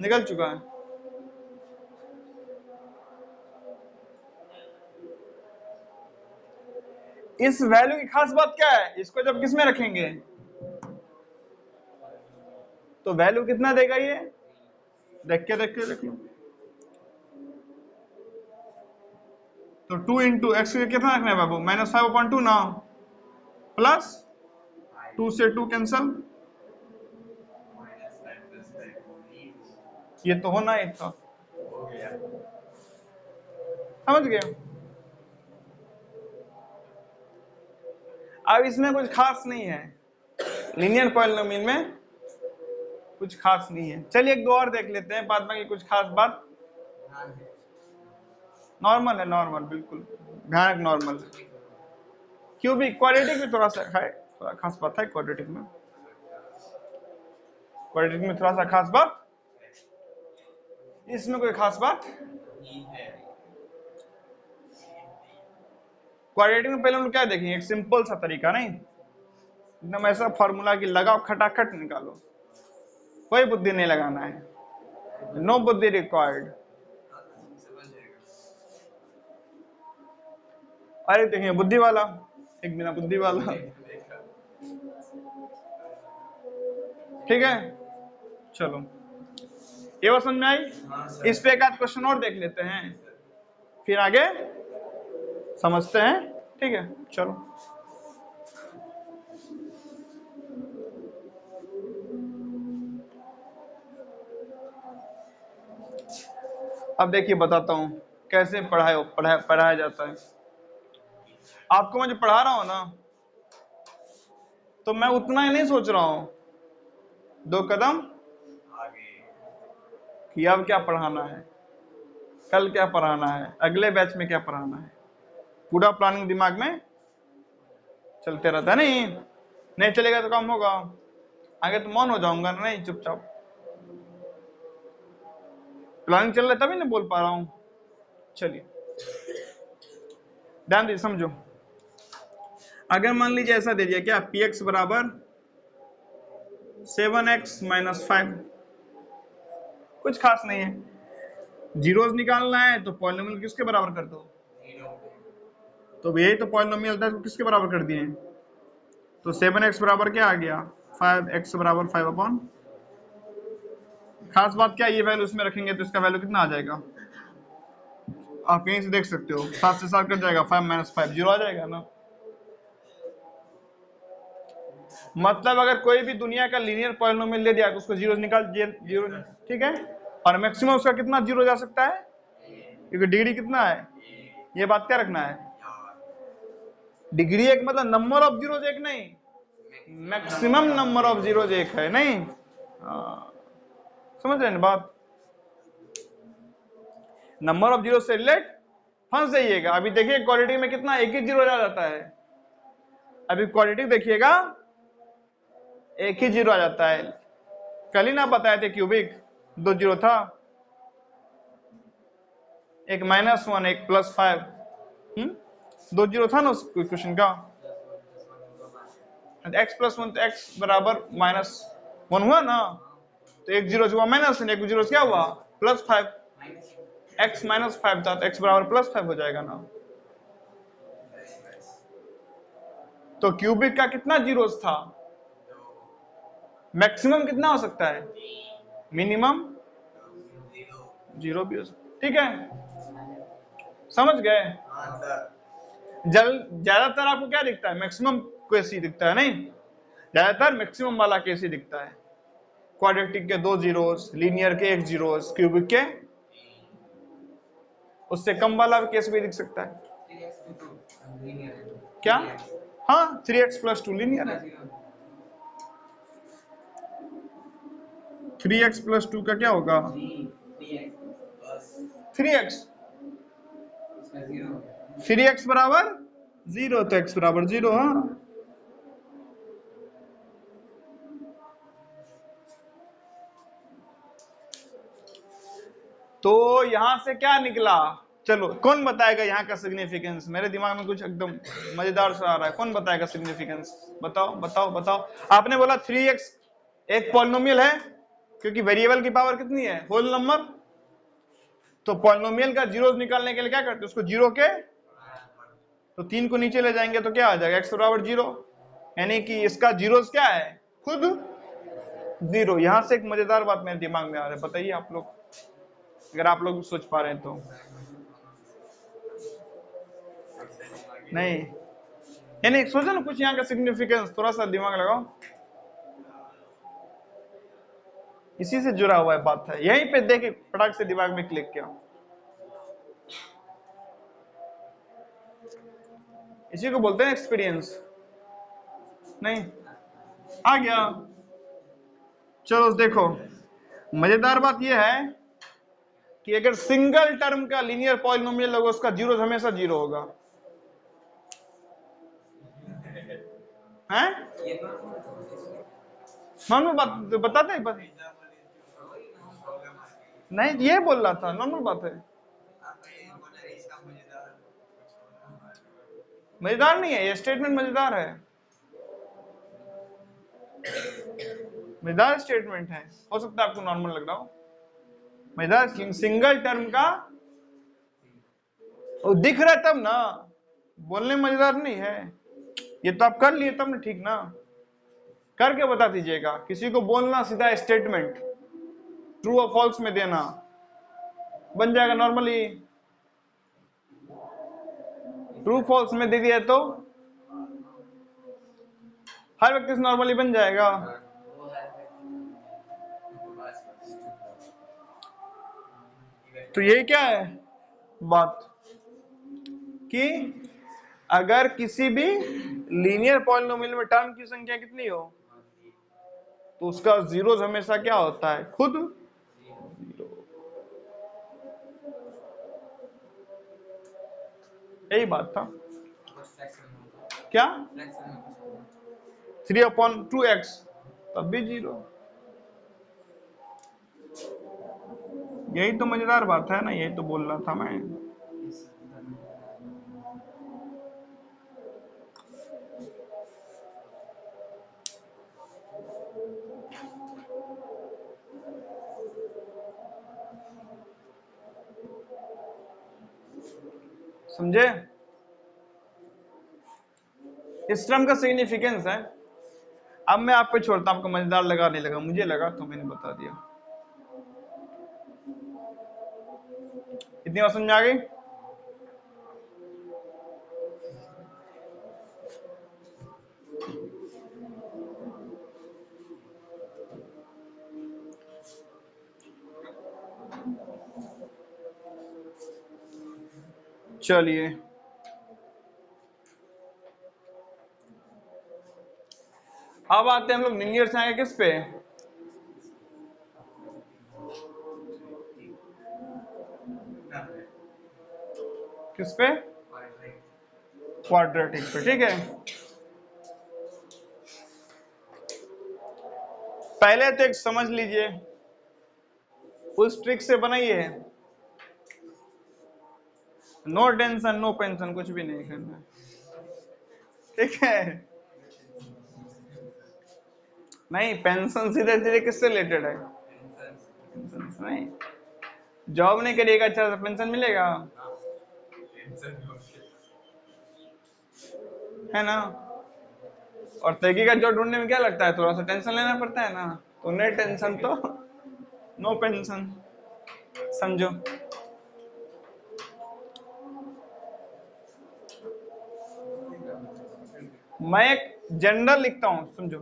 A: निकल चुका है। इस वैल्यू की खास बात क्या है, इसको जब किस में रखेंगे तो वैल्यू कितना देगा, ये देख लो, तो 2 इंटू एक्स कितना रखना है बाबू, -5/2 ना, प्लस 2 से 2 कैंसल, ये तो होना ही था, समझ गए। अब इसमें कुछ खास नहीं है, लीनियर पॉलिनोमियल में कुछ खास नहीं है। चलिए एक दो और देख लेते हैं, बाद में कुछ खास बात, नॉर्मल है, नॉर्मल बिल्कुल भयानक नॉर्मल। क्यूबिक क्वाड्रेटिक में थोड़ा सा है, थोड़ा खास बात है क्वाड्रेटिक में, क्वाड्रेटिक में थोड़ा सा खास बात, इसमें कोई खास बात। क्वाड्रेटिक में पहले हम क्या देखेंगे, एक सिंपल सा तरीका, नहीं एकदम ऐसा फॉर्मूला की लगाओ खटाखट निकालो, कोई बुद्धि नहीं लगाना है, नो बुद्धि रिक्वायर्ड। अरे देखिए बुद्धि वाला, एक बिना बुद्धि वाला, ठीक है। चलो ये बात समझ में आई। इस पे एक आध क्वेश्चन और देख लेते हैं, फिर आगे समझते हैं, ठीक है। चलो अब देखिए बताता हूँ कैसे पढ़ाया जाता है। आपको मैं जो पढ़ा रहा हूँ ना, तो मैं उतना ही नहीं सोच रहा हूँ, 2 कदम कि अब क्या पढ़ाना है, कल क्या पढ़ाना है, अगले बैच में क्या पढ़ाना है, पूरा प्लानिंग दिमाग में चलते रहता है। नहीं चलेगा तो काम होगा, आगे तो मौन हो जाऊंगा, नहीं चुपचाप प्लानिंग चल रहा है तभी नहीं बोल पा रहा हूं। चलिए ध्यान दीजिए, समझो। अगर मान लीजिए ऐसा दे दिया क्या, पी एक्स बराबर 7x - 5, कुछ खास नहीं है, जीरोस निकालना है तो पॉलिनोमियल किसके बराबर कर दो, तो यही तो पॉलिनोमियल था, तो किसके बराबर कर दिए, तो 7x बराबर क्या आ गया, 5x बराबर 5/, खास बात क्या, ये वैल्यू इसमें रखेंगे तो इसका वैल्यू कितना आ जाएगा, आप यहीं से देख सकते हो, 7 से 7 कट जाएगा, 5 - 5 जीरो आ जाएगा ना। मतलब अगर कोई भी दुनिया का लीनियर पॉलिनोमियल ले दिया तो उसको जीरो निकाल, जीरो, ठीक है। और मैक्सिमम उसका कितना जीरो जा सकता है, क्योंकि डिग्री कितना है, ये बात क्या रखना है, डिग्री एक मतलब नंबर ऑफ जीरोस एक नहीं, मैक्सिमम नंबर ऑफ जीरोज एक है, नहीं? समझ रहे हैं बात? नंबर ऑफ जीरो से रिलेट फंस जाइएगा। अभी देखिए क्वालिटी में कितना, एक ही जीरो आ जाता है। अभी क्वालिटी देखिएगा, एक ही जीरो आ जाता है। कल ही ना बताए थे क्यूबिक 2 जीरो था, एक -1 एक +5। 2 जीरो था ना उस क्वेश्चन का। x+1 तो x बराबर -1 हुआ ना, तो एक जीरो हुआ -1, एक जीरो क्या हुआ +5। x -5 था तो x बराबर +5 हो जाएगा ना। तो क्यूबिक का कितना जीरोस था? मैक्सिमम कितना हो सकता है? मिनिमम जीरो भी हो सकता, ठीक है? समझ गए? ज्यादातर आपको क्या दिखता है? मैक्सिमम केस ही दिखता है, नहीं? ज्यादातर मैक्सिमम वाला केस ही दिखता है। क्वाड्रेटिक के 2 जीरोस, लीनियर के 1 जीरोस, क्यूबिक के उससे कम वाला केस भी दिख सकता है। क्या? हाँ, 3x+2 लीनियर है। 3x+2 का क्या होगा? 3x 3x बराबर 0, तो x बराबर 0। हाँ, तो यहां से क्या निकला? चलो कौन बताएगा यहाँ का सिग्निफिकेंस? मेरे दिमाग में कुछ एकदम मजेदार सा आ रहा है। कौन बताएगा सिग्निफिकेंस? बताओ बताओ बताओ। आपने बोला 3x एक पॉलिनोमियल है, क्योंकि वेरिएबल की पावर कितनी है? Whole number. तो पॉलिनोमियल का जीरोस निकालने के लिए क्या करते हैं? उसको जीरो के तो 3 को नीचे ले जाएंगे तो क्या आ जाएगा? x बराबर 0, यानी कि इसका जीरोस क्या है? खुद 0। यहां से एक मजेदार बात मेरे दिमाग में आ रहा है, बताइए आप लोग, अगर आप लोग सोच पा रहे हैं तो। नहीं, यानी सोचो ना कुछ यहाँ का सिग्निफिकेंस, थोड़ा सा दिमाग लगाओ। इसी से जुड़ा हुआ है बात है, यहीं पे देख फटाक से दिमाग में क्लिक किया। इसी को बोलते हैं एक्सपीरियंस। नहीं आ गया? चलो देखो, मजेदार बात यह है कि अगर सिंगल टर्म का लीनियर पॉलिनोमियल होगा, उसका जीरो हमेशा 0 होगा। हैं? नॉर्मल बात बताते हैं नहीं, ये बोल रहा था, नॉर्मल बात है। मजेदार नहीं है ये स्टेटमेंट, मजेदार है, मजेदार स्टेटमेंट है। हो सकता है आपको नॉर्मल लग रहा हो, मजेदार। सिंगल टर्म का वो दिख रहा है तब ना, बोलने में मजेदार नहीं है। ये तो आप कर लिए तब ना, ठीक ना? करके बता दीजिएगा। किसी को बोलना सीधा स्टेटमेंट ट्रू और फॉल्स में देना, बन जाएगा नॉर्मली। ट्रू फॉल्स में दे दिया तो हर व्यक्ति से नॉर्मली बन जाएगा। तो ये क्या है बात कि अगर किसी भी लीनियर पॉलिनोमियल में टर्म की संख्या कितनी हो, तो उसका जीरोस हमेशा क्या होता है? खुद 0। यही बात था। क्या? 3/2x तब भी 0। यही तो मजेदार बात है ना, यही तो बोल रहा था मैं। समझे? इस टर्म का सिग्निफिकेंस है। अब मैं आप पे छोड़ता हूं, आपको मजेदार लगा नहीं लगा, मुझे लगा तो मैंने बता दिया। इतनी बात समझ में आ गई? चलिए, अब आते हैं हम लोग लीनियर से आगे किस पे, किस पे, क्वाड्रेटिक पे। ठीक है, पहले तो एक समझ लीजिए, उस ट्रिक से बनाइए, नो टेंशन नो पेंशन, कुछ भी नहीं करना। ठीक है, नहीं पेंशन सीधे सीधे किससे रिलेटेड है, नहीं, जॉब नहीं करिएगा अच्छा तो पेंशन मिलेगा, है ना। और तहकीकात जॉब ढूंढने में क्या लगता है, थोड़ा सा टेंशन लेना पड़ता है ना, तो नहीं टेंशन तो नो पेंशन, समझो। मैं एक जनरल लिखता हूं, समझो,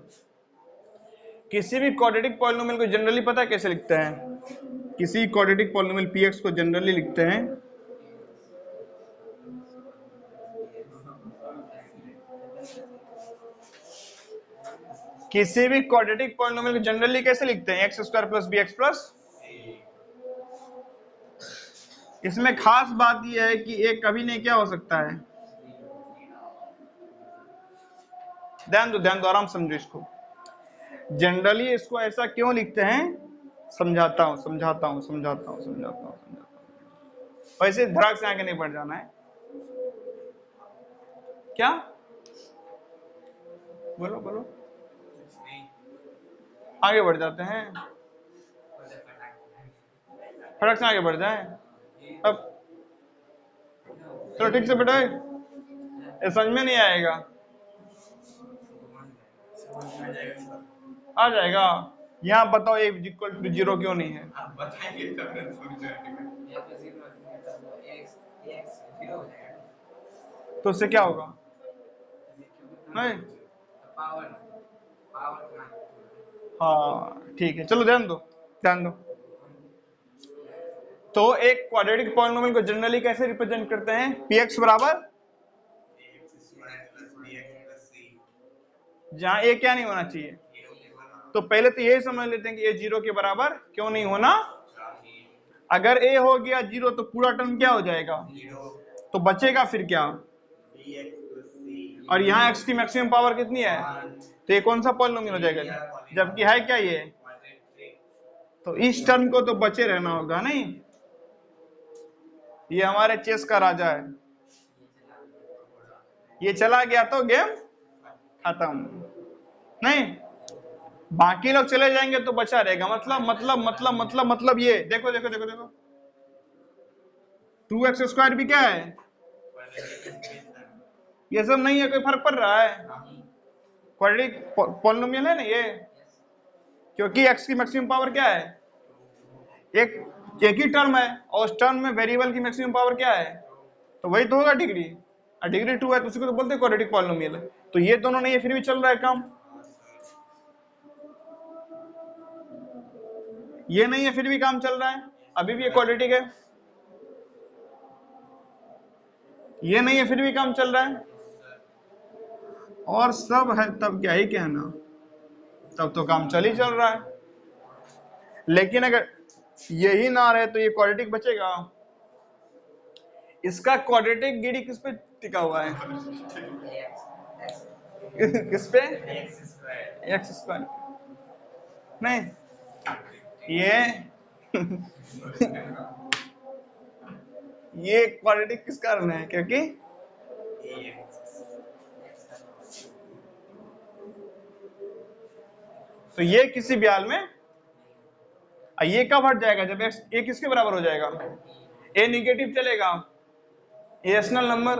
A: किसी भी क्वाड्रेटिक पॉलिनोमियल को जनरली पता है कैसे लिखते हैं, किसी क्वाड्रेटिक पॉलिनोमियल px को जनरली लिखते हैं, किसी भी क्वाड्रेटिक पॉलिनोमियल को जनरली कैसे लिखते हैं, X square plus B X plus. इसमें खास बात यह है कि एक कभी नहीं क्या हो सकता है, ध्यान दो आराम समझो इसको। जनरली इसको ऐसा क्यों लिखते हैं, समझाता हूं समझाता हूं समझाता हूं समझाता हूं समझाता हूं, वैसे धड़ाक से आगे नहीं बढ़ जाना है। क्या बोलो बोलो, आगे बढ़ जाते हैं, फटक से आगे बढ़ जाए। अब चलो ठीक से बेटा, ये समझ में नहीं आएगा, आ जाएगा। यहाँ बताओ ए इक्वल टू 0 क्यों नहीं है, तो उससे क्या होगा, नहीं, हाँ ठीक है, चलो ध्यान दो ध्यान दो। तो एक क्वाड्रेटिक पॉलिनोमियल को जनरली कैसे रिप्रेजेंट करते हैं, px बराबर, जहां ए क्या नहीं होना चाहिए, तो पहले तो यही समझ लेते हैं कि ए 0 के बराबर क्यों नहीं होना, अगर ए हो गया 0 तो पूरा टर्म क्या हो जाएगा, तो बचेगा फिर क्या, और यहाँ x की मैक्सिमम पावर कितनी है, तो ये कौन सा पॉलिनोमियल हो जाएगा, जबकि है क्या ये, तो इस टर्म को तो बचे रहना होगा, नहीं, ये हमारे चेस का राजा है, ये चला गया तो गेम खत्म, नहीं, बाकी लोग चले जाएंगे तो बचा रहेगा, मतलब ये देखो देखो देखो देखो, 2x स्क्वायर भी क्या है, ये सब नहीं है, कोई फर्क पड़ रहा है, क्वाड्रेटिक पॉलिनोमियल है ना ये, क्योंकि x की मैक्सिमम पावर क्या है, एक ही टर्म है, और उस टर्म में वेरिएबल की मैक्सिमम पावर क्या है, तो वही तो होगा डिग्री, और डिग्री 2 है तो उसी को तो बोलते हैं क्वाड्रेटिक पॉलिनोमियल है। तो ये दोनों नहीं है फिर भी चल रहा है काम, ये नहीं है फिर भी काम चल रहा है, अभी भी ये क्वाड्रेटिक है, ये नहीं है फिर भी काम चल रहा है, और सब है तब क्या ही कहना, तब तो काम चल ही चल रहा है। लेकिन अगर यही ना रहे तो ये क्वाड्रेटिक बचेगा, इसका क्वाड्रेटिक गिरी किस पे टिका हुआ है किस पे, एक्स स्क्वायर, नहीं ये ये क्वाड्रेटिक किस कारण है, क्योंकि तो ये किसी ब्याल में, ये कब हट जाएगा, जब एक्स ए किसके बराबर हो जाएगा, ए निगेटिव चलेगा, a rational number,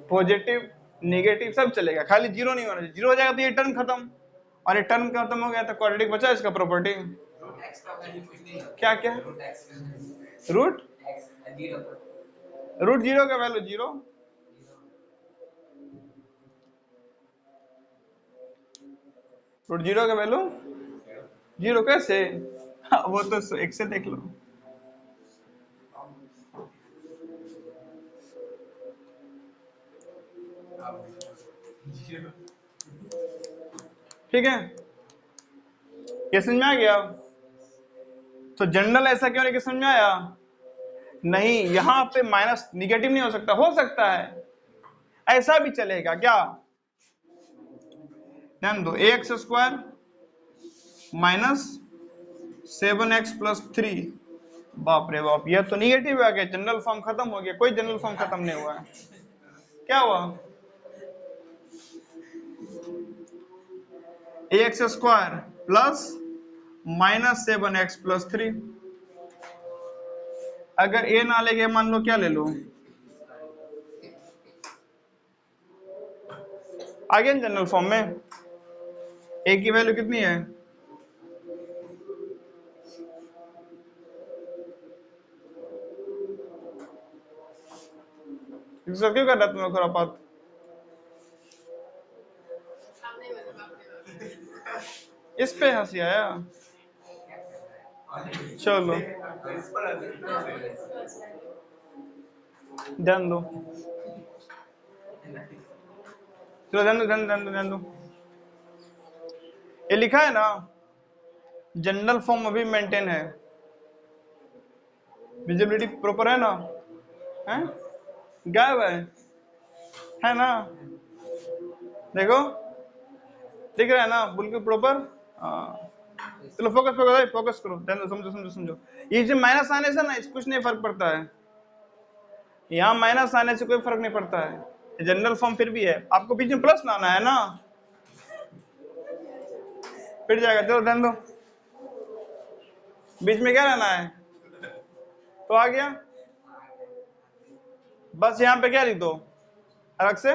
A: positive negative सब चलेगा, खाली जीरो नहीं होना चाहिए, जीरो हो जाएगा तो ये टर्म खत्म, और ये टर्म खत्म हो गया तो क्वाड्रेटिक बचा इसका प्रॉपर्टी, क्या क्या, रूट रूट जीरो का वैल्यू जीरो, रूट जीरो का वैल्यू जीरो कैसे, वो तो एक से देख लो, ठीक है, ये समझ में आ गया। तो जनरल ऐसा क्यों नहीं कि समझ में आया? नहीं, यहां पे माइनस निगेटिव नहीं हो सकता है, ऐसा भी चलेगा क्या? ध्यान दो, एक्स स्क्वायर माइनस 7x+3, बाप रे बाप, यह तो निगेटिव आ गया, जनरल फॉर्म खत्म हो गया, कोई जनरल फॉर्म खत्म नहीं हुआ है। क्या हुआ? एक्स स्क्वायर प्लस -7x+3, अगर ए ना लेके मान लो क्या ले लो, आ गया जनरल फॉर्म में। ए की वैल्यू कितनी है? क्यों कर रहा तुम लोग खुरापात? इस पे हंसी आया, चलो ध्यान दो, चलो ध्यान दो, ये लिखा है ना, जनरल फॉर्म अभी मेंटेन है, विजिबिलिटी प्रॉपर है ना, है गायब है ना, देखो दिख रहा है ना बिल्कुल प्रॉपर। चलो फोकस करो, ध्यान दो, समझो, ये जो माइनस आने से ना कुछ नहीं फर्क पड़ता है, यहाँ माइनस आने से कोई फर्क नहीं पड़ता है, जनरल फॉर्म फिर भी है, आपको बीच में प्लस लाना है ना, फिर जाएगा। चलो ध्यान दो, बीच में क्या लाना है, तो आ गया, बस यहाँ पे क्या लिख दो अलग से,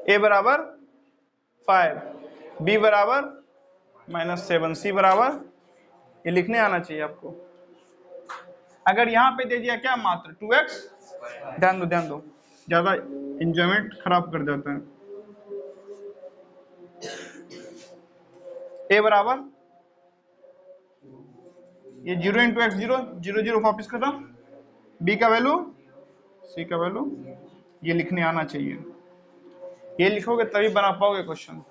A: ए बराबर 5, बी बराबर -7, सी बराबर, ये लिखने आना चाहिए आपको। अगर यहाँ पे दे दिया क्या, मात्र 2x, ध्यान दो, ज्यादा इंजॉयमेंट खराब कर देता है। ए बराबर ये 0 × x 0, 0 0 वापिस खत्म, बी का वैल्यू, सी का वैल्यू, ये लिखने आना चाहिए, ये लिखोगे तभी बना पाओगे क्वेश्चन,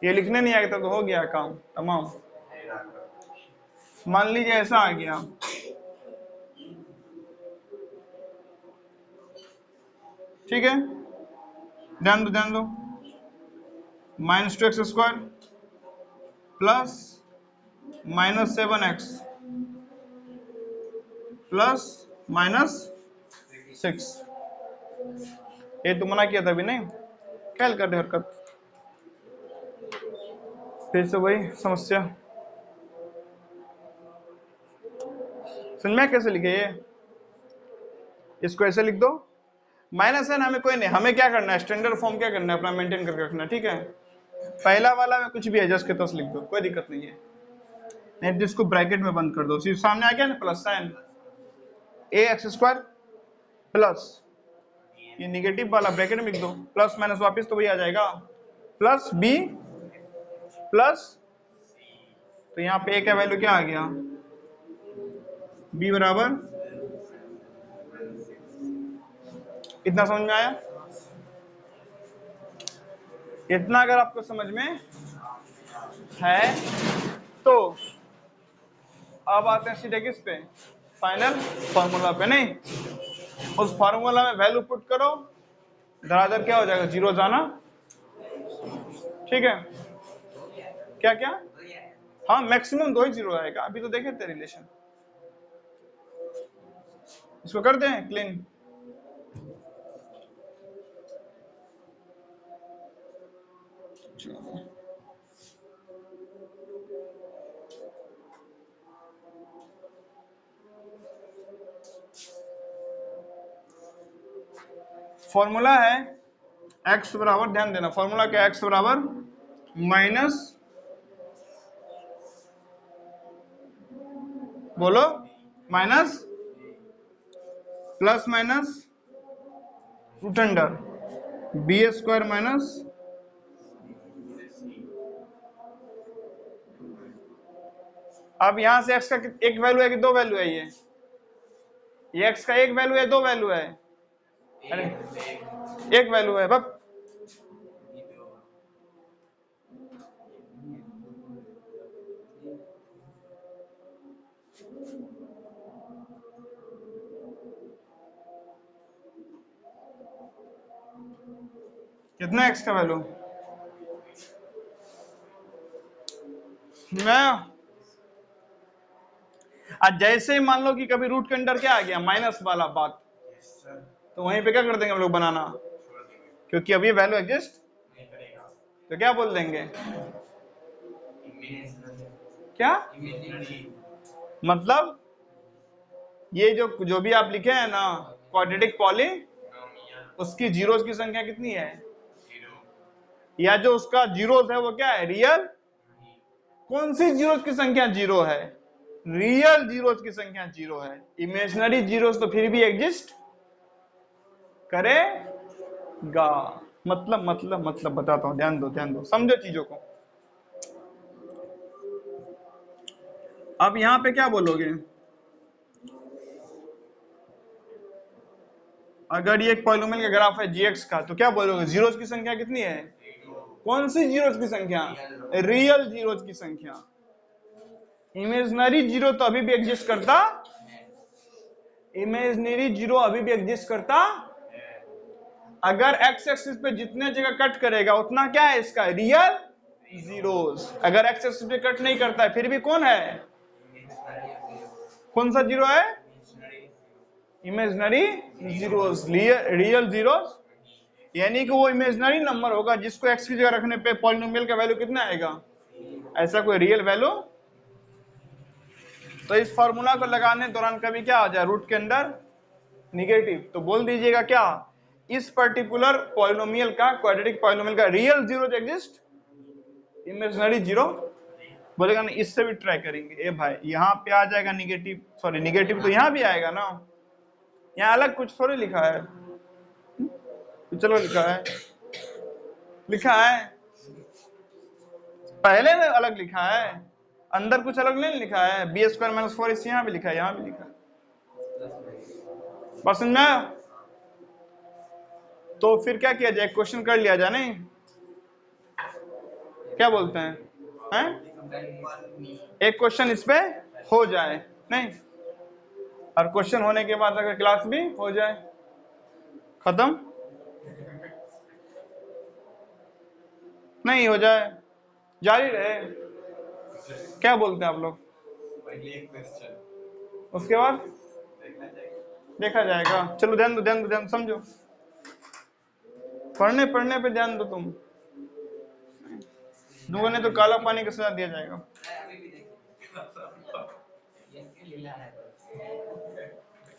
A: ये लिखने नहीं आएगा तो हो गया काम तमाम। मान लीजिए ऐसा आ गया, ठीक है, ध्यान दो, -2x² प्लस -7x प्लस -6, ये तो मना किया था अभी, नहीं ख्याल कर दे हरकत, फिर से वही समस्या, समझ में कैसे लिखे ये, इसको ऐसे लिख दो, माइनस है ना, हमें कोई नहीं, हमें क्या करना है, स्टैंडर्ड फॉर्म क्या करना है, अपना मेंटेन करके रखना है, ठीक है, पहला वाला में कुछ भी है जस्ट के तस लिख दो, कोई दिक्कत नहीं है, नहीं तो इसको ब्रैकेट में बंद कर दो, सामने आ गया ना प्लस साइन, ax² प्लस ये निगेटिव वाला ब्रैकेट में लिख दो, प्लस माइनस वापस तो वही आ जाएगा, प्लस b प्लस, तो यहाँ पे a का वैल्यू क्या आ गया, b बराबर, इतना समझ में आया? इतना अगर आपको समझ में है तो अब आते हैं सीधे किस पे, फाइनल फॉर्मूला पे, नहीं उस फॉर्मूला में वैल्यू पुट करो, धराधर क्या हो जाएगा, 0 जाना, ठीक है, क्या, हाँ मैक्सिमम 2 ही 0 आएगा, अभी तो देखे थे रिलेशन, इसको कर दें क्लीन, फॉर्मूला है x बराबर, ध्यान देना फॉर्मूला क्या, x बराबर माइनस, बोलो, minus plus minus root under b² minus अब यहां से x का एक वैल्यू है कि दो वैल्यू है? ये x का एक वैल्यू है, दो वैल्यू है? अरे एक वैल्यू है बस। कितना x का वैल्यू? मैं आज जैसे ही मान लो कि कभी रूट के अंदर क्या आ गया, माइनस वाला बात, तो वहीं पे क्या कर देंगे हम लोग बनाना, क्योंकि अब ये वैल्यू एग्जिस्ट तो क्या बोल देंगे? क्या मतलब? ये जो भी आप लिखे हैं ना क्वाड्रेटिक पॉली, उसकी जीरोस की संख्या कितनी है? या जो उसका जीरोस है वो क्या है? रियल। कौन सी जीरोस की संख्या जीरो है? रियल जीरोस की संख्या जीरो है। इमेजिनरी जीरोस तो फिर भी एग्जिस्ट करेगा। मतलब बताता हूं, ध्यान दो, समझो चीजों को। अब यहां पे क्या बोलोगे? अगर ये एक पॉलिनोमियल का ग्राफ है जीएक्स का, तो क्या बोलोगे? जीरोस की संख्या कितनी है? कौन सी जीरोस की संख्या? रियल जीरोस की संख्या। इमेजिनरी जीरो तो अभी भी एग्जिस्ट करता, इमेजिनरी जीरो अभी भी एग्जिस्ट करता। अगर एक्स एक्सिस पे जितने जगह कट करेगा उतना क्या है इसका? Real zeros. अगर एक्स एक्सिस पे कट नहीं करता है फिर भी कौन है? कौन सा जीरो है? Imaginary zeros, real zeros. यानी कि वो इमेजिनरी नंबर होगा जिसको एक्स की जगह रखने पे पॉलिनोमियल का वैल्यू कितना आएगा? ऐसा कोई रियल वैल्यू। तो इस फॉर्मूला को लगाने दौरान कभी क्या आ जाए रूट के अंदर? निगेटिव। तो बोल दीजिएगा क्या, इस पर्टिकुलर पॉलिनोमियल का, क्वाड्रेटिक पॉलिनोमियल का real zero exist, imaginary zero? बोलेगा ना इससे भी ट्राई करेंगे। ए भाई यहाँ पे आ जाएगा निगेटिव, सॉरी निगेटिव तो यहाँ भी आएगा ना, यहाँ अलग कुछ थोड़ी लिखा है। तो चलो लिखा है पहले में अलग लिखा है, अंदर कुछ अलग नहीं लिखा है। बी स्क्वायर माइनस 4 यहाँ भी लिखा है, यहाँ भी लिखा है। बस समझ में? तो फिर क्या किया जाए? क्वेश्चन कर लिया जाए, नहीं क्या बोलते हैं? एक क्वेश्चन इस पे हो जाए, नहीं, और क्वेश्चन होने के बाद अगर क्लास भी हो जाए, खत्म नहीं हो जाए, जारी रहे। क्या बोलते हैं आप लोग? उसके बाद देखा जाएगा। चलो ध्यान दो, समझो। पढ़ने पे ध्यान दो तुम, दुगने तो काला पानी का सजा दिया जाएगा।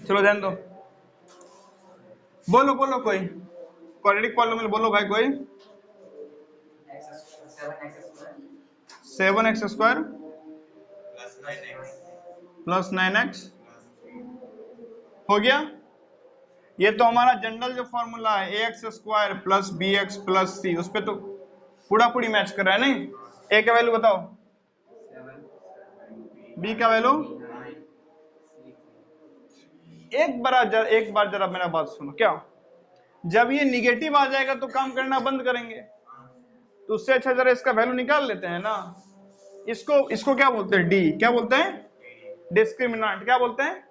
A: चलो ध्यान दो, बोलो कोई क्वाड्रेटिक पॉलिनोमियल बोलो भाई कोई। 7x स्क्वायर प्लस 9x हो गया। ये तो हमारा जनरल जो फॉर्मूला है, ax square plus bx plus c, उस पे तो पूरी मैच कर रहा है, नहीं? a का वैल्यू बताओ, b का वैल्यू। एक बार जरा मेरा बात सुनो। क्या जब ये निगेटिव आ जाएगा तो काम करना बंद करेंगे? तो उससे अच्छा जरा इसका वैल्यू निकाल लेते हैं ना। इसको क्या बोलते हैं? डी। क्या बोलते हैं? डिस्क्रिमिनांट। क्या बोलते हैं?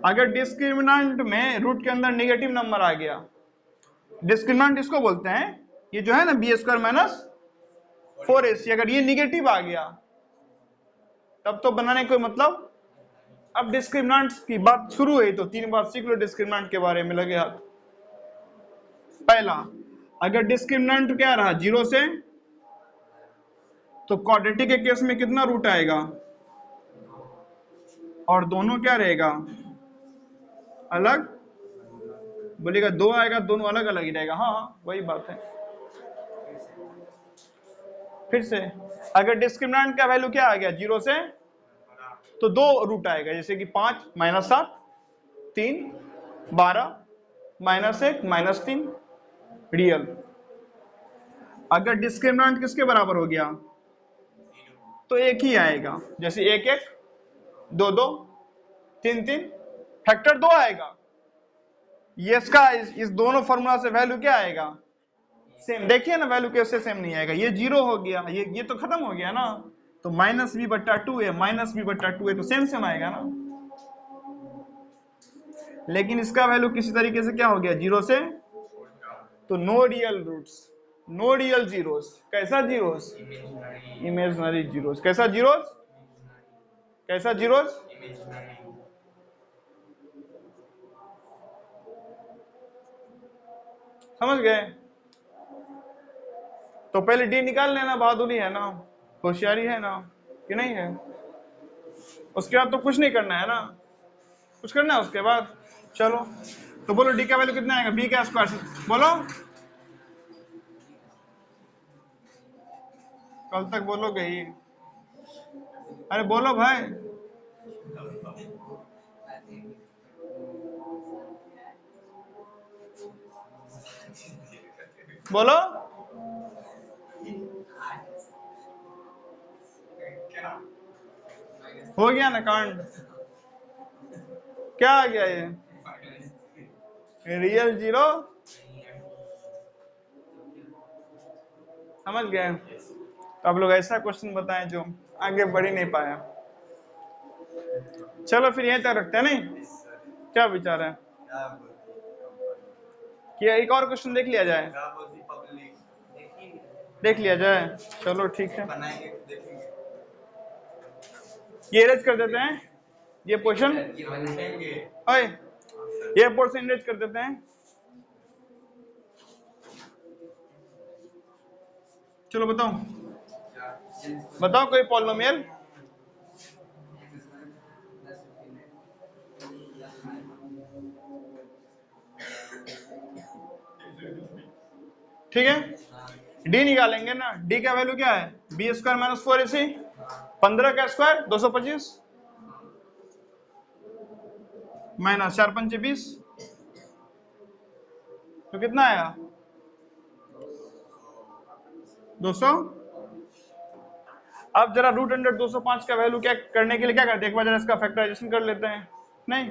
A: अगर डिस्क्रिमिनांट में रूट के अंदर निगेटिव नंबर आ गया, डिस्क्रिमिनांट इसको बोलते हैं। ये जो है ना बी स्क्वायर माइनस 4ac, अगर ये निगेटिव आ गया तब तो बनाने कोई मतलब। अब डिस्क्रिमिनांट की बात शुरू हुई तो 3 बार सीख लो डिस्क्रिमिनांट के बारे में लगे हाथ। पहला, अगर डिस्क्रिमिनांट क्या रहा? जीरो से, तो क्वाड्रेटिक के केस में कितना रूट आएगा? और दोनों क्या रहेगा? अलग। बोलेगा 2 आएगा, दोनों अलग अलग ही रहेगा। हाँ वही बात है। फिर से, अगर डिस्क्रिमिनांट का वैल्यू क्या आ गया? जीरो से, तो 2 रूट आएगा, जैसे कि 5 माइनस 7, 3 12 माइनस 1 माइनस 3 रियल। अगर डिस्क्रिमिनांट किसके बराबर हो गया? तो एक ही आएगा, जैसे 1 1, 2 2, 3 3, फैक्टर 2 आएगा। ये इसका इस दोनों फॉर्मूला से वैल्यू क्या आएगा? सेम। देखिए ना वैल्यू कैसे सेम नहीं आएगा, ये 0 हो गया, ये तो खत्म हो गया ना। तो -b/2 है, -b/2 है, तो सेम सेम आएगा ना। लेकिन इसका वैल्यू किसी तरीके से क्या हो गया, 0 से, तो no real roots, no real zeros. कैसा जीरोस? Imaginary zeros. कैसा जीरोस? कैसा जीरोस? समझ गए? तो पहले डी निकाल लेना, बहादुरी है ना, होशियारी है ना, कि नहीं है? उसके बाद तो कुछ नहीं करना है ना, कुछ करना है उसके बाद। चलो तो बोलो डी का वैल्यू कितना आएगा, बी का स्क्वायर। बोलो, कल तक बोलोगे ही। अरे बोलो भाई, बोलो। हो गया ना कांड? क्या आ गया ये? Real zero. समझ गए? तो आप लोग ऐसा क्वेश्चन बताएं जो आगे बढ़ ही नहीं पाया। चलो फिर यहीं तक रखते हैं, नहीं? क्या विचार है कि एक और क्वेश्चन देख लिया जाए? देख लिया जाए, चलो ठीक है। ये इरेज कर देते हैं, ये पोर्शन, ये पोर्शन इरेज कर देते हैं। चलो बताओ, बताओ कोई पॉलिनोमियल। ठीक है, डी निकालेंगे ना। डी का वैल्यू क्या है? बी स्क्वायर माइनस 4ac, 15 का स्क्वायर 225, माइनस 4 पंचे 20, तो कितना आया? 200। अब जरा रूट अंडर 205 का वैल्यू क्या करने के लिए क्या करते हैं, एक बार जरा इसका फैक्टराइजेशन कर लेते हैं। नहीं,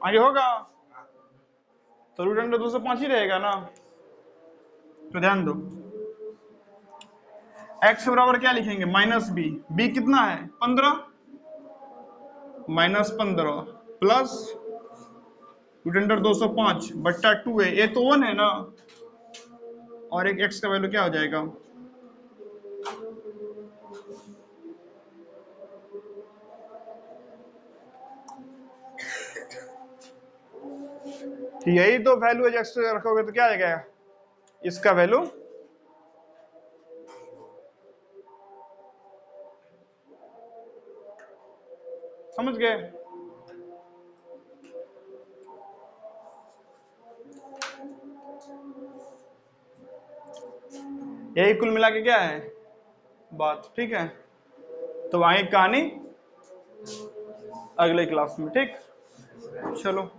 A: आगे होगा तो रूट अंडर 205 ही रहेगा ना। तो ध्यान दो, x बराबर क्या लिखेंगे, -b। b कितना है? 15, -15 प्लस रूट अंडर 205/2 है, ये तो 1 है ना, और एक x का वैल्यू क्या हो जाएगा? यही तो वैल्यू है, x रखोगे तो क्या आ जाएगा इसका वैल्यू? समझ गए? यही कुल मिला के क्या है बात, ठीक है? तो आगे कहानी अगले क्लास में, ठीक? चलो।